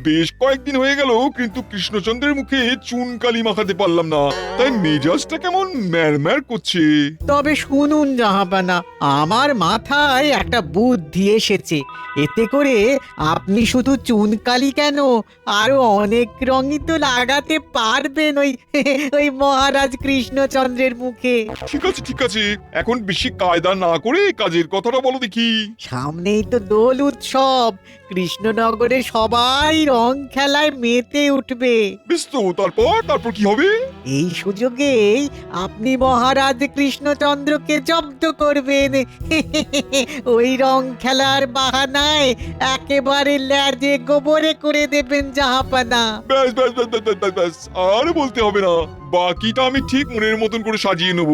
বেশ কয়েকদিন হয়ে গেল, কিন্তু কৃষ্ণচন্দ্রের মুখে চুন কালি মাখাতে পারলাম না, তাই মেজাজটা কেমন ম্যারম্যার করছে। তবে শুনুন জাহাপানা, আমার মাথায় একটা বুদ্ধি এসেছে। এতে করে আপনি শুধু চুনকালি কেন, আরো অনেক রঙই তো লাগাতে পারবেন ওই মহারাজ কৃষ্ণচন্দ্রের মুখে। ঠিক আছে, এখন বেশি কায়দা না করে কাজের কথাটা বলো দেখি। সামনেই তো দোল উৎসব, কৃষ্ণনগরে সবাই রং খেলায় মেতে উঠবে। বেশ তো, তারপর কি হবে? এই সুযোগেই আপনি মহারাজ কৃষ্ণচন্দ্রকে জব্দ করবেন। ওই রং খেলার বাহানায় একেবারে ল্যাজে গোবরে করে দেবেন জাহাপানা। ব্যাস, আর বলতে হবে না। বাকিটা আমি ঠিক মনের মতন করে সাজিয়ে নেব।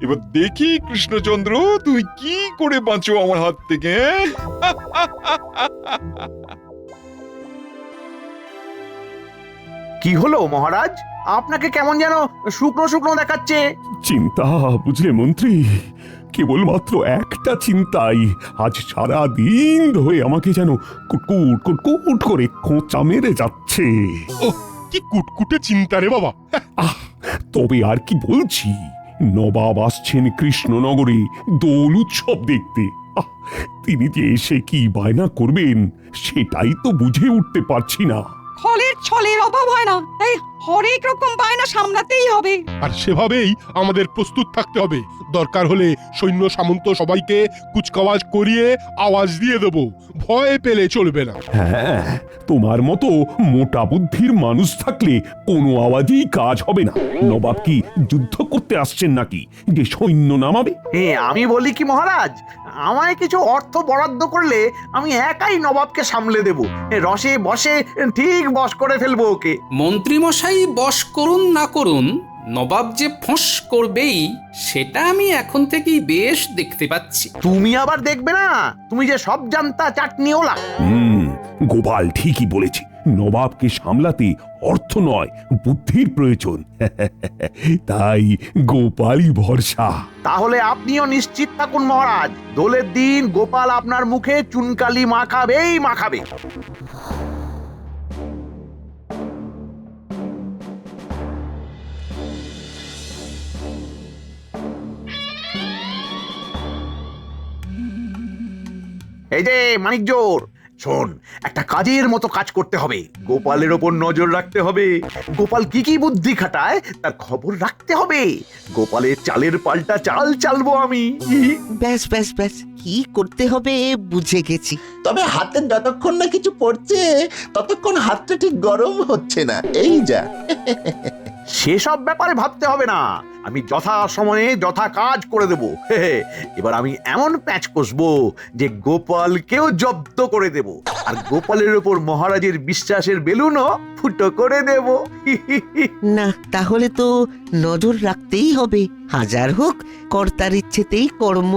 এবার দেখি কৃষ্ণচন্দ্র তুমি কি করে বাঁচো আমার হাত থেকে। কি হলো মহারাজ, আপনাকে কেমন যেন শুকনো শুকনো দেখাচ্ছে? চিন্তা বুঝলে মন্ত্রী, কেবলমাত্র একটা চিন্তাই আজ সারা দিন ধরে আমাকে যেন কুটকুট কুটকুট করে খোঁচা মেরে যাচ্ছে। কি কুটকুটে চিন্তা রে বাবা। তবে আর কি বলছি, নবাব আসছেন কৃষ্ণনগরে দোল উৎসব দেখতে। তিনি যে এসে কি বায়না করবেন সেটাই তো বুঝে উঠতে পারছি না। ফলের ছলের অভাব হয় না, তাই হরেক রকম বায়না সামলাতেই হবে। আর সেভাবেই আমাদের প্রস্তুত থাকতে হবে। দরকার হলে সৈন্য সামন্ত সবাইকে কুচকাওয়াজ করিয়ে আওয়াজ দিয়ে দেব, ভয় পেলে চলবে না। হ্যাঁ, তোমার মতো মোটা বুদ্ধির মানুষ থাকলে কোনো আওয়াজেই কাজ হবে না। নবাব কি যুদ্ধ করতে আসছেন নাকি যে সৈন্য নামাবে? আমি বলি কি মহারাজ, আমায় কিছু অর্থ বরাদ্দ করলে আমি একাই নবাবকে সামলে দেব। রসে বসে ঠিক বশ করে ফেলবো ওকে। মন্ত্রী মশাই বশ করুন না করুন, নবাব যে ফোঁস করবেই সেটা আমি এখন থেকেই বেশ দেখতে পাচ্ছি। তুমি আবার দেখবে না, তুমি যে সব জানতা চাটনিওলা। গোপাল ঠিকই বলেছে, নবাবকে সামলাতে অর্থ নয় বুদ্ধির প্রয়োজন। তাই গোপালই ভরসা। তাহলে আপনিও নিশ্চিত থাকুন মহারাজ, দোলের দিন গোপাল আপনার মুখে চুনকালি মাখাবে। এই যে মানিক জোর, শোন, একটা কাজের মতো কাজ করতে হবে। গোপালের ওপর নজর রাখতে হবে, গোপাল কি কি বুদ্ধি খাটায় তার খবর রাখতে হবে। গোপালের চালের পাল্টা চাল চালবো আমি। ব্যাস ব্যাস ব্যাস, কি করতে হবে বুঝে গেছি। তবে হাতে যতক্ষণ না কিছু পড়ছে ততক্ষণ হাতটা ঠিক গরম হচ্ছে না, এই যা। সেসব ব্যাপারে ভাবতে হবে না, আমি যথা সময়ে যথা কাজ করে দেব। এবার আমি এমন প্যাচ কষবো যে গোপালকেও জব্দ করে দেব, আর গোপালের উপর মহারাজের বিশ্বাসের বেলুনও ফুটো করে দেব। না, তাহলে তো নজর রাখতেই হবে। হাজার হোক কর্তার ইচ্ছেতেই কর্ম।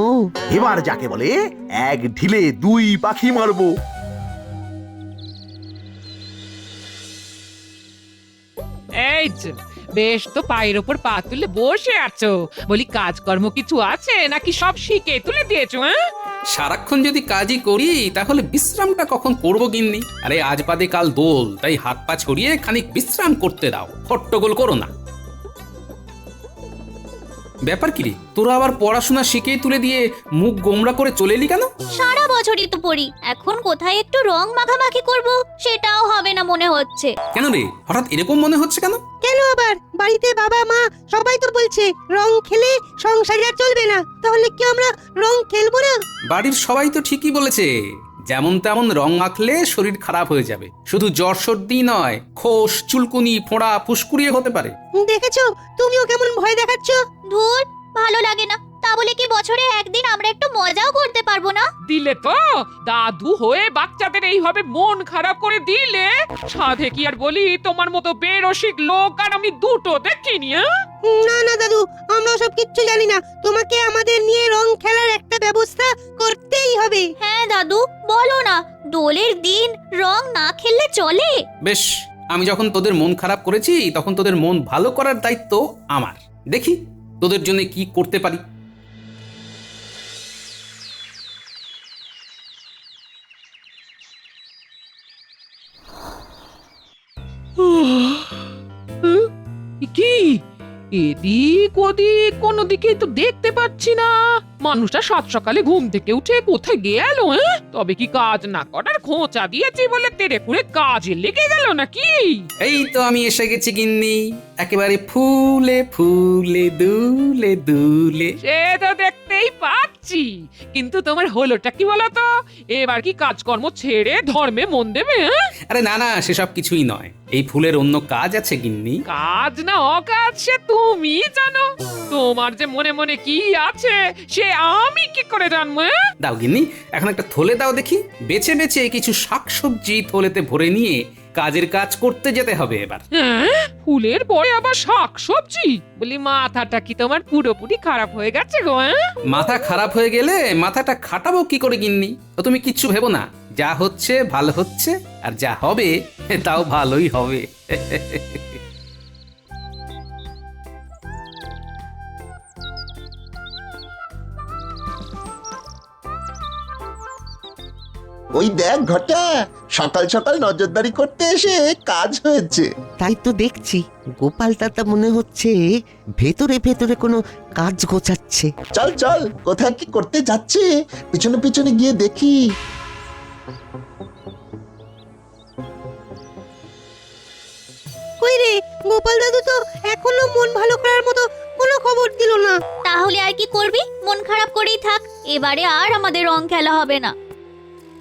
এবার যাকে বলে এক ঢিলে দুই পাখি মারবো। এই যে, বেশ তো পায়ের ওপর পা তুলে বসে আছো। বলি কাজকর্ম কিছু আছে নাকি সব শিখে তুলে দিয়েছো? হ্যাঁ, সারাক্ষণ যদি কাজই করি তাহলে বিশ্রামটা কখন করবো গিন্নি? আরে আজ বাদে কাল দোল, তাই হাত পা ছড়িয়ে খানিক বিশ্রাম করতে দাও, হট্টগোল করো না। ব্যাপার কি রে, তোরা আবার পড়াশোনা শিখে তুলে দিয়ে মুখ গোমড়া করে চলে এলি কেন? সারা বছরই তো পড়ি, এখন কোথায় একটু রং মাখামাখি করব সেটাও হবে না মনে হচ্ছে। কেন রে, হঠাৎ এরকম মনে হচ্ছে কেন? কেন আবার? বাড়িতে বাবা মা সবাই তো বলছে রং খেলে সংসার আর চলবে না, তাহলে কি আমরা রং খেলবো না? বাড়ির সবাই তো ঠিকই বলেছে, যেমন তেমন রং মাখলে শরীর খারাপ হয়ে যাবে। শুধু জ্বর সর্দি নয়, খোস চুলকুনি ফোঁড়া ফুসকুড়িয়ে হতে পারে। দেখেছো, তুমিও কেমন ভয় দেখাচ্ছ। ধুর, ভালো লাগে না। তা বলে কি বছরে একদিন আমরা একটু মজাও করতে পারবো না? দিলে তো দাদু হয়ে বাচ্চাদের এইভাবে মন খারাপ করে দিলে, সাধে কি আর বলি, তোমার মতো বেরসিক লোক আর আমি দুটো দেখিনি। না না দাদু, আমরা সব কিচ্ছু জানি না। তোমাকে আমাদের নিয়ে রং খেলার একটা ব্যবস্থা করতেই হবে। হ্যাঁ দাদু, বলো না, দোলের দিন রং না খেললে চলে? বেশ, আমি যখন তোদের মন খারাপ করেছি তখন তোদের মন ভালো করার দায়িত্ব আমার। দেখি তোদের জন্য কি করতে পারি। কি এদিক ওদিক কোনো দিকে তো দেখতে পাচ্ছি না। মানুষটা সাত সকালে ঘুম থেকে উঠে কোথায় গেল? তবে কি কাজ না করার খোঁচা দিয়েছি বলে তেরে ফুরে কাজে লেগে গেল নাকি? এই তো আমি এসে গেছি গিন্নি, একেবারে ফুলে ফুলে দুলে দুলে। সে তো দেখতেই পাচ্ছি, কিন্তু তোমার হলোটা কি বলতো? এবার কি কাজকর্ম ছেড়ে ধর্মে মন দেবে? আরে না না, সেসব কিছুই নয়। এই ফুলের অন্য কাজ আছে গিন্নি। কাজ না অকাজ সে তুমি জানো। তোমার যে মনে মনে কি আছে সে আমি কি করে জানবো? দাও গিন্নি, এখন একটা থলে দাও দেখি। বেছে বেছে কিছু শাকসবজি থলেতে ভরে নিয়ে কাজের কাজ করতে যেতে হবে এবার। ফুলের পরে আবার শাকসবজি? বলি মাথাটা কি তোমার পুরোপুরি খারাপ হয়ে গেছে গো? মাথা খারাপ হয়ে গেলে মাথাটা খাটাবো কি করে গিন্নি? তো তুমি কিচ্ছু ভেবো না, যা হচ্ছে ভালো হচ্ছে, আর যা হবে তাও ভালোই হবে। ওই দেখ ঘটা, সকাল সকাল নজরদারি করতে এসে কাজ হয়েছে। তাই তো দেখছি, গোপাল দাদা মনে হচ্ছে ভেতরে ভেতরে কোনো কাজ গোছাচ্ছে। চল চল, কোথায় কি করতে যাচ্ছে পিছনে পিছনে গিয়ে দেখি। কই রে, গোপাল দাদু তো এখনো মন ভালো করার মতো কোনো খবর দিল না। তাহলে আর কি করবি? মন খারাপ করেই থাক, এবারে আর আমাদের রং খেলা হবে না।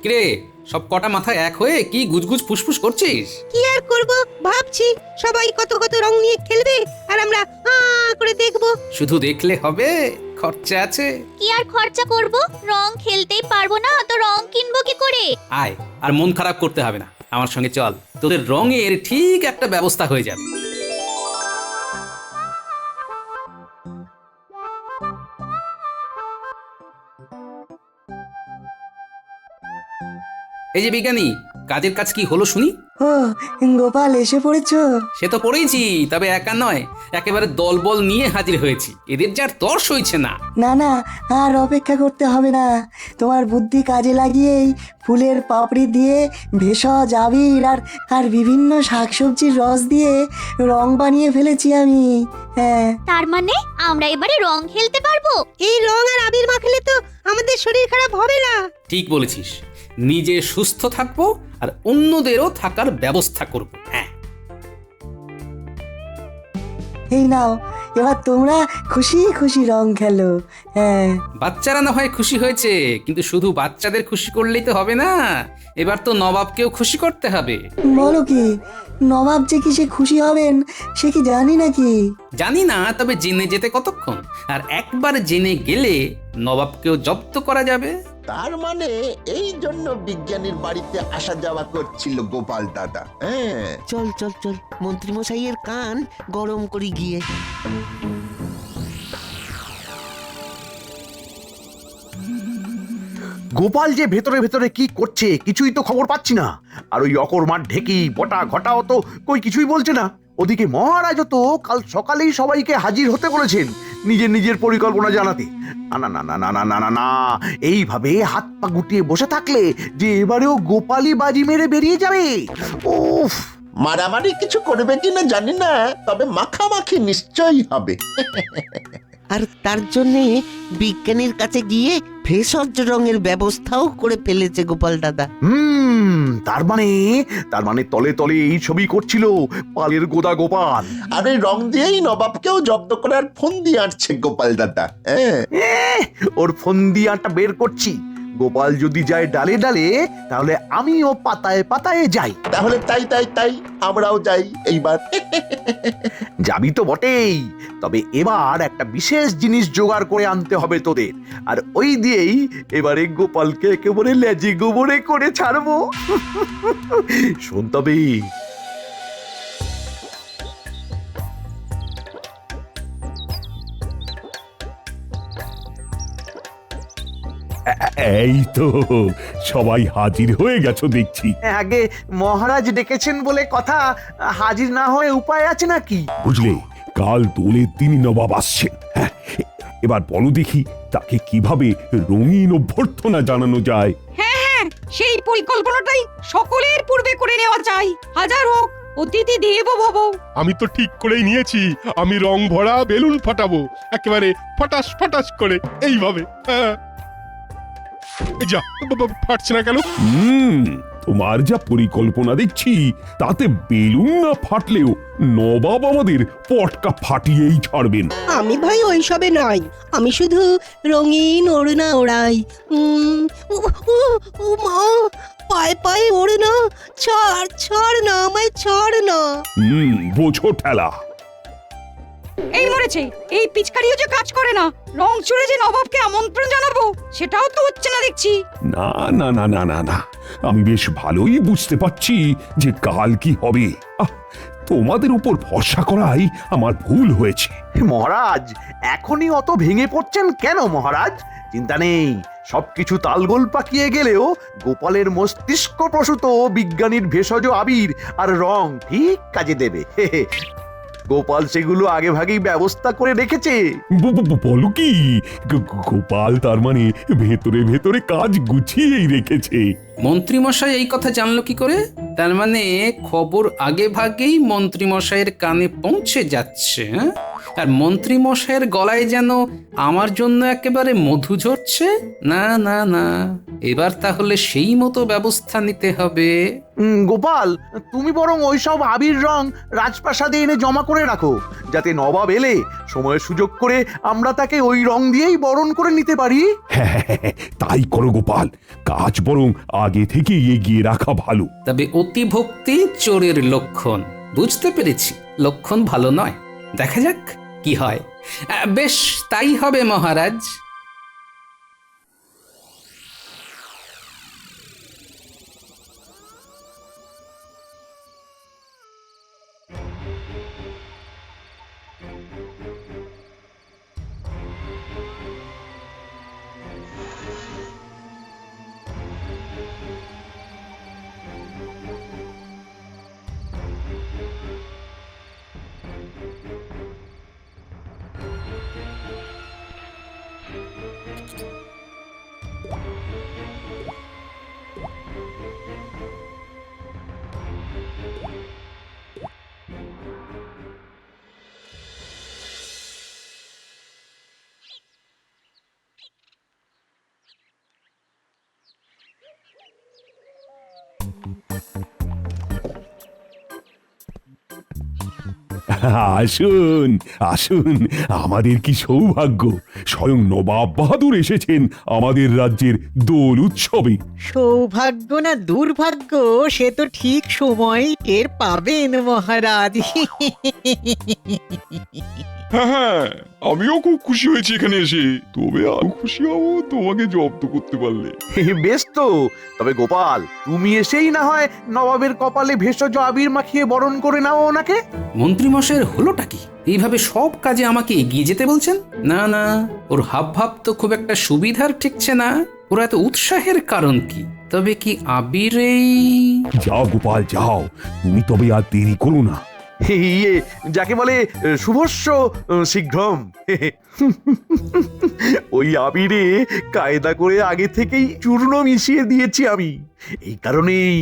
কিরে, সব কটা মাথা এক হয়ে কি গুজগুজ ফুসফুস করছিস? কি আর করব, ভাবছি সবাই কত কত রং নিয়ে খেলবে আর আমরা করে দেখবো। শুধু দেখলে হবে, খরচা আছে। কি আর খরচা করব? রং খেলতেই পারবো না তো রং কিনবো কি করে? আয়, আর মন খারাপ করতে হবে না, আমার সঙ্গে চল, তোদের রঙের ঠিক একটা ব্যবস্থা হয়ে যাবে। এই যে বিজ্ঞানী, কাজের কাজ কি হলো শুনি? ও গোপাল, এসে পড়েছো? সে তো পড়েইছি, তবে একা নয়, একেবারে দলবল নিয়ে হাজির হয়েছি। এদের যার তর সইছে না। না না, আর অপেক্ষা করতে হবে না। তোমার বুদ্ধি কাজে লাগিয়েই ফুলের পাপড়ি দিয়ে ভেষজ আবির আর বিভিন্ন শাকসবজির রস দিয়ে রং বানিয়ে ফেলেছি আমি। হ্যাঁ, তার মানে আমরা এবারে রং খেলতে পারবো? এই রং আর আবির মাখলে তো আমাদের শরীর খারাপ হবে না। ঠিক বলেছিস, নিজে সুস্থ থাকবো আর অন্যদেরও থাকার ব্যবস্থা করব। হ্যাঁ, এই নাও, এবার তোমরা খুশি খুশি রং খেলো। হ্যাঁ, বাচ্চারা না হয় খুশি হয়েছে, কিন্তু শুধু বাচ্চাদের খুশি করলেই তো হবে না, এবার তো নবাবকেও খুশি করতে হবে। বলো কি, নবাব যে কি সে খুশি হবেন সে কি জানি নাকি? জানি না, তবে জেনে যেতে কতক্ষণ, আর একবার জেনে গেলে নবাবকেও জব্দ করা যাবে। তার মানে এই জন্য বিজ্ঞানীর বাড়িতে আসা যাওয়া করছিল গোপাল দাদা। হ্যাঁ, চল চল চল, মন্ত্রী মশাইয়ের কান গরম করে গিয়ে। গোপাল যে ভেতরে ভেতরে কি করছে কিছুই তো খবর পাচ্ছি না। আর ওই অকর্মার ঢেকি বটা ঘটাও তো কই কিছুই বলছে না। ওদিকে মহারাজও তো কাল সকালেই সবাইকে হাজির হতে বলেছেন নিজের নিজের পরিকল্পনা জানাতে। না না না না না না না না, এইভাবে হাত পা গুটিয়ে বসে থাকলে যে এবারেও গোপালই বাজি মেরে বেরিয়ে যাবে। উফ, মারামারি কিছু করবে কিনা জানি না, তবে মাখামাখি নিশ্চয়ই হবে। আর তার জন্যে বিজ্ঞানীর কাছে গিয়ে ভেষজ রঙের ব্যবস্থাও করে ফেলেছে গোপাল দাদা। তার মানে তলে তলে এই ছবি করছিল পালের গোদা গোপাল। আর এই রং দিয়েই নবাবকেও জব্দ করার ফোন দিয়ে আঁটছে গোপাল দাদা। ওর ফোন দিয়ে আটা বের করছি। গোপাল যদি যায় ডালে ডালে, তাহলে আমিও পাতায় পাতায় যাই। তাহলে তাই তাই তাই আমরাও যাই এইবার। যাবি তো বটেই, তবে এবার একটা বিশেষ জিনিস জোগাড় করে আনতে হবে তোদের, আর ওই দিয়েই এবারে গোপালকে একেবারে লেজি গোবরে করে ছাড়বো। শোন তবে, এই তো সবাই হাজির হয়ে গেছো দেখছি। আগে মহারাজ ডেকেছেন বলে কথা, হাজির না হয়ে উপায় আছে নাকি? বুঝলে, কাল দোলের দিনই নবাব আসছেন। হ্যাঁ, এবার বলো দেখি তাকে কিভাবে রঙিন অভ্যর্থনা জানানো যায়। হ্যাঁ, সেই পরিকল্পনাটাই সকলের পূর্বে করে নেওয়া চাই। হাজার হোক অতিথি দেবো ভব। আমি তো ঠিক করেই নিয়েছি, আমি রং ভরা বেলুন ফাটাবো একেবারে ফটাস ফটাস করে এইভাবে। হ্যাঁ, যা ফাটছে না কেন? তোমার যা পরিকল্পনা দেখছি, তাতে বেলুন না ফাটলেও নবাব আমাদের পটকা ফাটিয়েই ছাড়বেন। আমি ভাই ওইসবে নাই, আমি শুধু রঙিন ওড়না ওড়াই। ও মা, পায়ে পায়ে ওড়না, ছাড় ছাড় না, আমায় ছাড় না। বোঝো ঠেলা। এই মরেছে, এই পিচকারিও যে কাজ করে না। রং চুড়ে যে নবাবকে আমন্ত্রণ জানাবো, সেটাও তো হচ্ছে না দেখছি। না না না না না না, আমি বেশ ভালোই বুঝতে পারছি যে কাল কি হবে। তোমাদের উপর ভরসা করাই আমার ভুল হয়েছে। মহারাজ, এখনই অত ভেঙে পড়ছেন কেন মহারাজ? চিন্তা নেই, সবকিছু তালগোল পাকিয়ে গেলেও গোপালের মস্তিষ্ক প্রসূত বিজ্ঞানীর ভেষজ আবির আর রং ঠিক কাজে দেবে। গোপাল সেগুলো আগে ভাগেই ব্যবস্থা করে রেখেছে। বলো কি, গোপাল তার মানে ভেতরে ভেতরে কাজ গুছিয়েই রেখেছে? মন্ত্রীমশাই এই কথা জানলো কি করে? তার মানে খবর আগে ভাগেই মন্ত্রীমশাইয়ের কানে পৌঁছে যাচ্ছে। আর মন্ত্রীমশাইয়ের গলায় যেন আমার জন্য একেবারে মধু ঝরছে। না না না, এবার তাহলে সেই মতো ব্যবস্থা নিতে হবে। গোপাল, তুমি বরং ওইসব আবির রং রাজপ্রাসাদে এনে জমা করে রাখো, যাতে নবাব এলে সময় সুযোগ করে আমরা তাকে ওই রং দিয়েই বরণ করে নিতে পারি। হ্যাঁ, তাই করো গোপাল, কাজ বরং আগে থেকে এগিয়ে রাখা ভালো। তবে অতি ভক্তি চোরের লক্ষণ, বুঝতে পেরেছি লক্ষণ ভালো নয়। দেখা যাক কি হয়। বেশ, তাই হবে মহারাজ। আসুন আসুন, আমাদের কি সৌভাগ্য, স্বয়ং নবাব বাহাদুর এসেছেন আমাদের রাজ্যের দোল উৎসবে। সৌভাগ্য না দুর্ভাগ্য সে তো ঠিক সময় টের পাবেন মহারাজ। হ্যাঁ, আমিও খুব খুশি হয়েছি এখানে এসে, তবে আরো খুশি হবো তোমাকে জব্দ করতে পারলে। বেশ তো, তবে গোপাল, তুমি এসেই না হয় নবাবের কপালে ভেষজ আবির মাখিয়ে বরণ করে নাও ওনাকে। মন্ত্রীমশাইয়ের হলোটা কি? এইভাবে সব কাজে আমাকে এগিয়ে যেতে বলছেন? না না, ওর হাব ভাব তো খুব একটা সুবিধার ঠেকছে না। ওরা এত উৎসাহের কারণ কি? তবে কি আবিরেই? যাও গোপাল যাও, তুমি তবে আর দেরি করো না। ইয়ে যাকে বলে শুভস্য শীঘ্রম। ওই আবিরে কায়দা করে আগে থেকেই চূর্ণ মিশিয়ে দিয়েছি আমি। এই কারণেই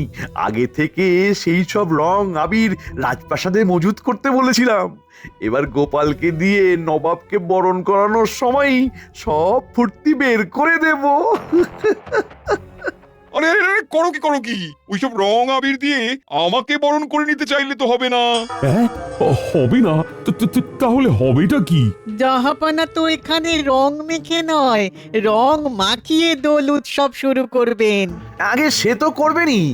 আগে থেকে সেই সব রং আবির রাজপ্রাসাদে মজুত করতে বলেছিলাম। এবার গোপালকে দিয়ে নবাবকে বরণ করানোর সময় সব ফুর্তি বের করে দেব। আরে আরে, আরে, করো কি ওইসব রং আবির দিয়ে আমাকে বরণ করে নিতে চাইলে তো হবে না। হবে না তাহলে হবেটা কি? জাহাপানা তো এখানে রং মেখে নয়, রং মাখিয়ে দোল উৎসব শুরু করবেন। আগে সে তো করবেনই,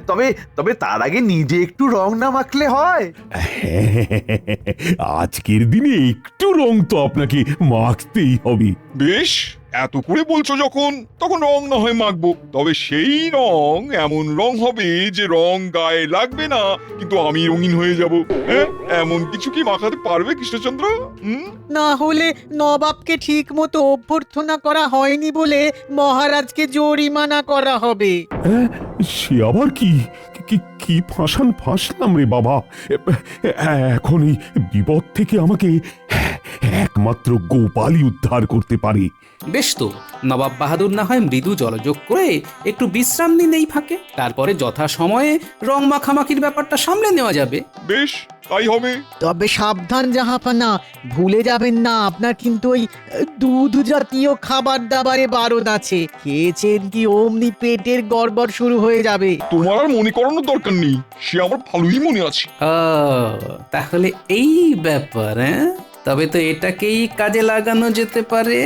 তবে তবে তার আগে নিজে একটু রং না মাখলে হয়? আজকের দিনে একটু রং তো আপনাকে মাখতেই হবে। বেশ, এত করে বলছো যখন, তখন রং না হয় মাখবো। তবে সেই রং এমন রং হবে যে রং গায়ে লাগবে না, কিন্তু আমি রঙিন হয়ে যাব। হ্যাঁ, এমন কিছু কি মাখাতে পারবে কৃষ্ণচন্দ্র? না হলে নবাবকে ঠিক মতো অভ্যর্থনা করা হয়নি বলে মহারাজকে জরিমানা করা হবে। সে আবার কি কি ফাঁসলাম রে বাবা। এখন এই বিপদ থেকে আমাকে একমাত্র গোপালই উদ্ধার করতে পারে। বেশ তো, নবাব বাহাদুর না হয় মৃদু জলযোগ করে একটু বিশ্রাম নিন এই ফাঁকে, তারপরে যথা সময়ে রং মাখামাখির ব্যাপারটা সামলে নেওয়া যাবে। বেশ, তাই হবে। তবে সাবধান জাহাপানা, ভুলে যাবেন না আপনার কিন্তু ওই দুধ জাতীয় খাবার দাবারে বারণ আছে। খেয়েছেন কি অমনি পেটের গড়বড় শুরু হয়ে যাবে। তোমার আর মনে করানোর দরকার নেই, সে আমার ভালোই মনে আছে। তাহলে এই ব্যাপার, তবে তো এটাকেই কাজে লাগানো যেতে পারে।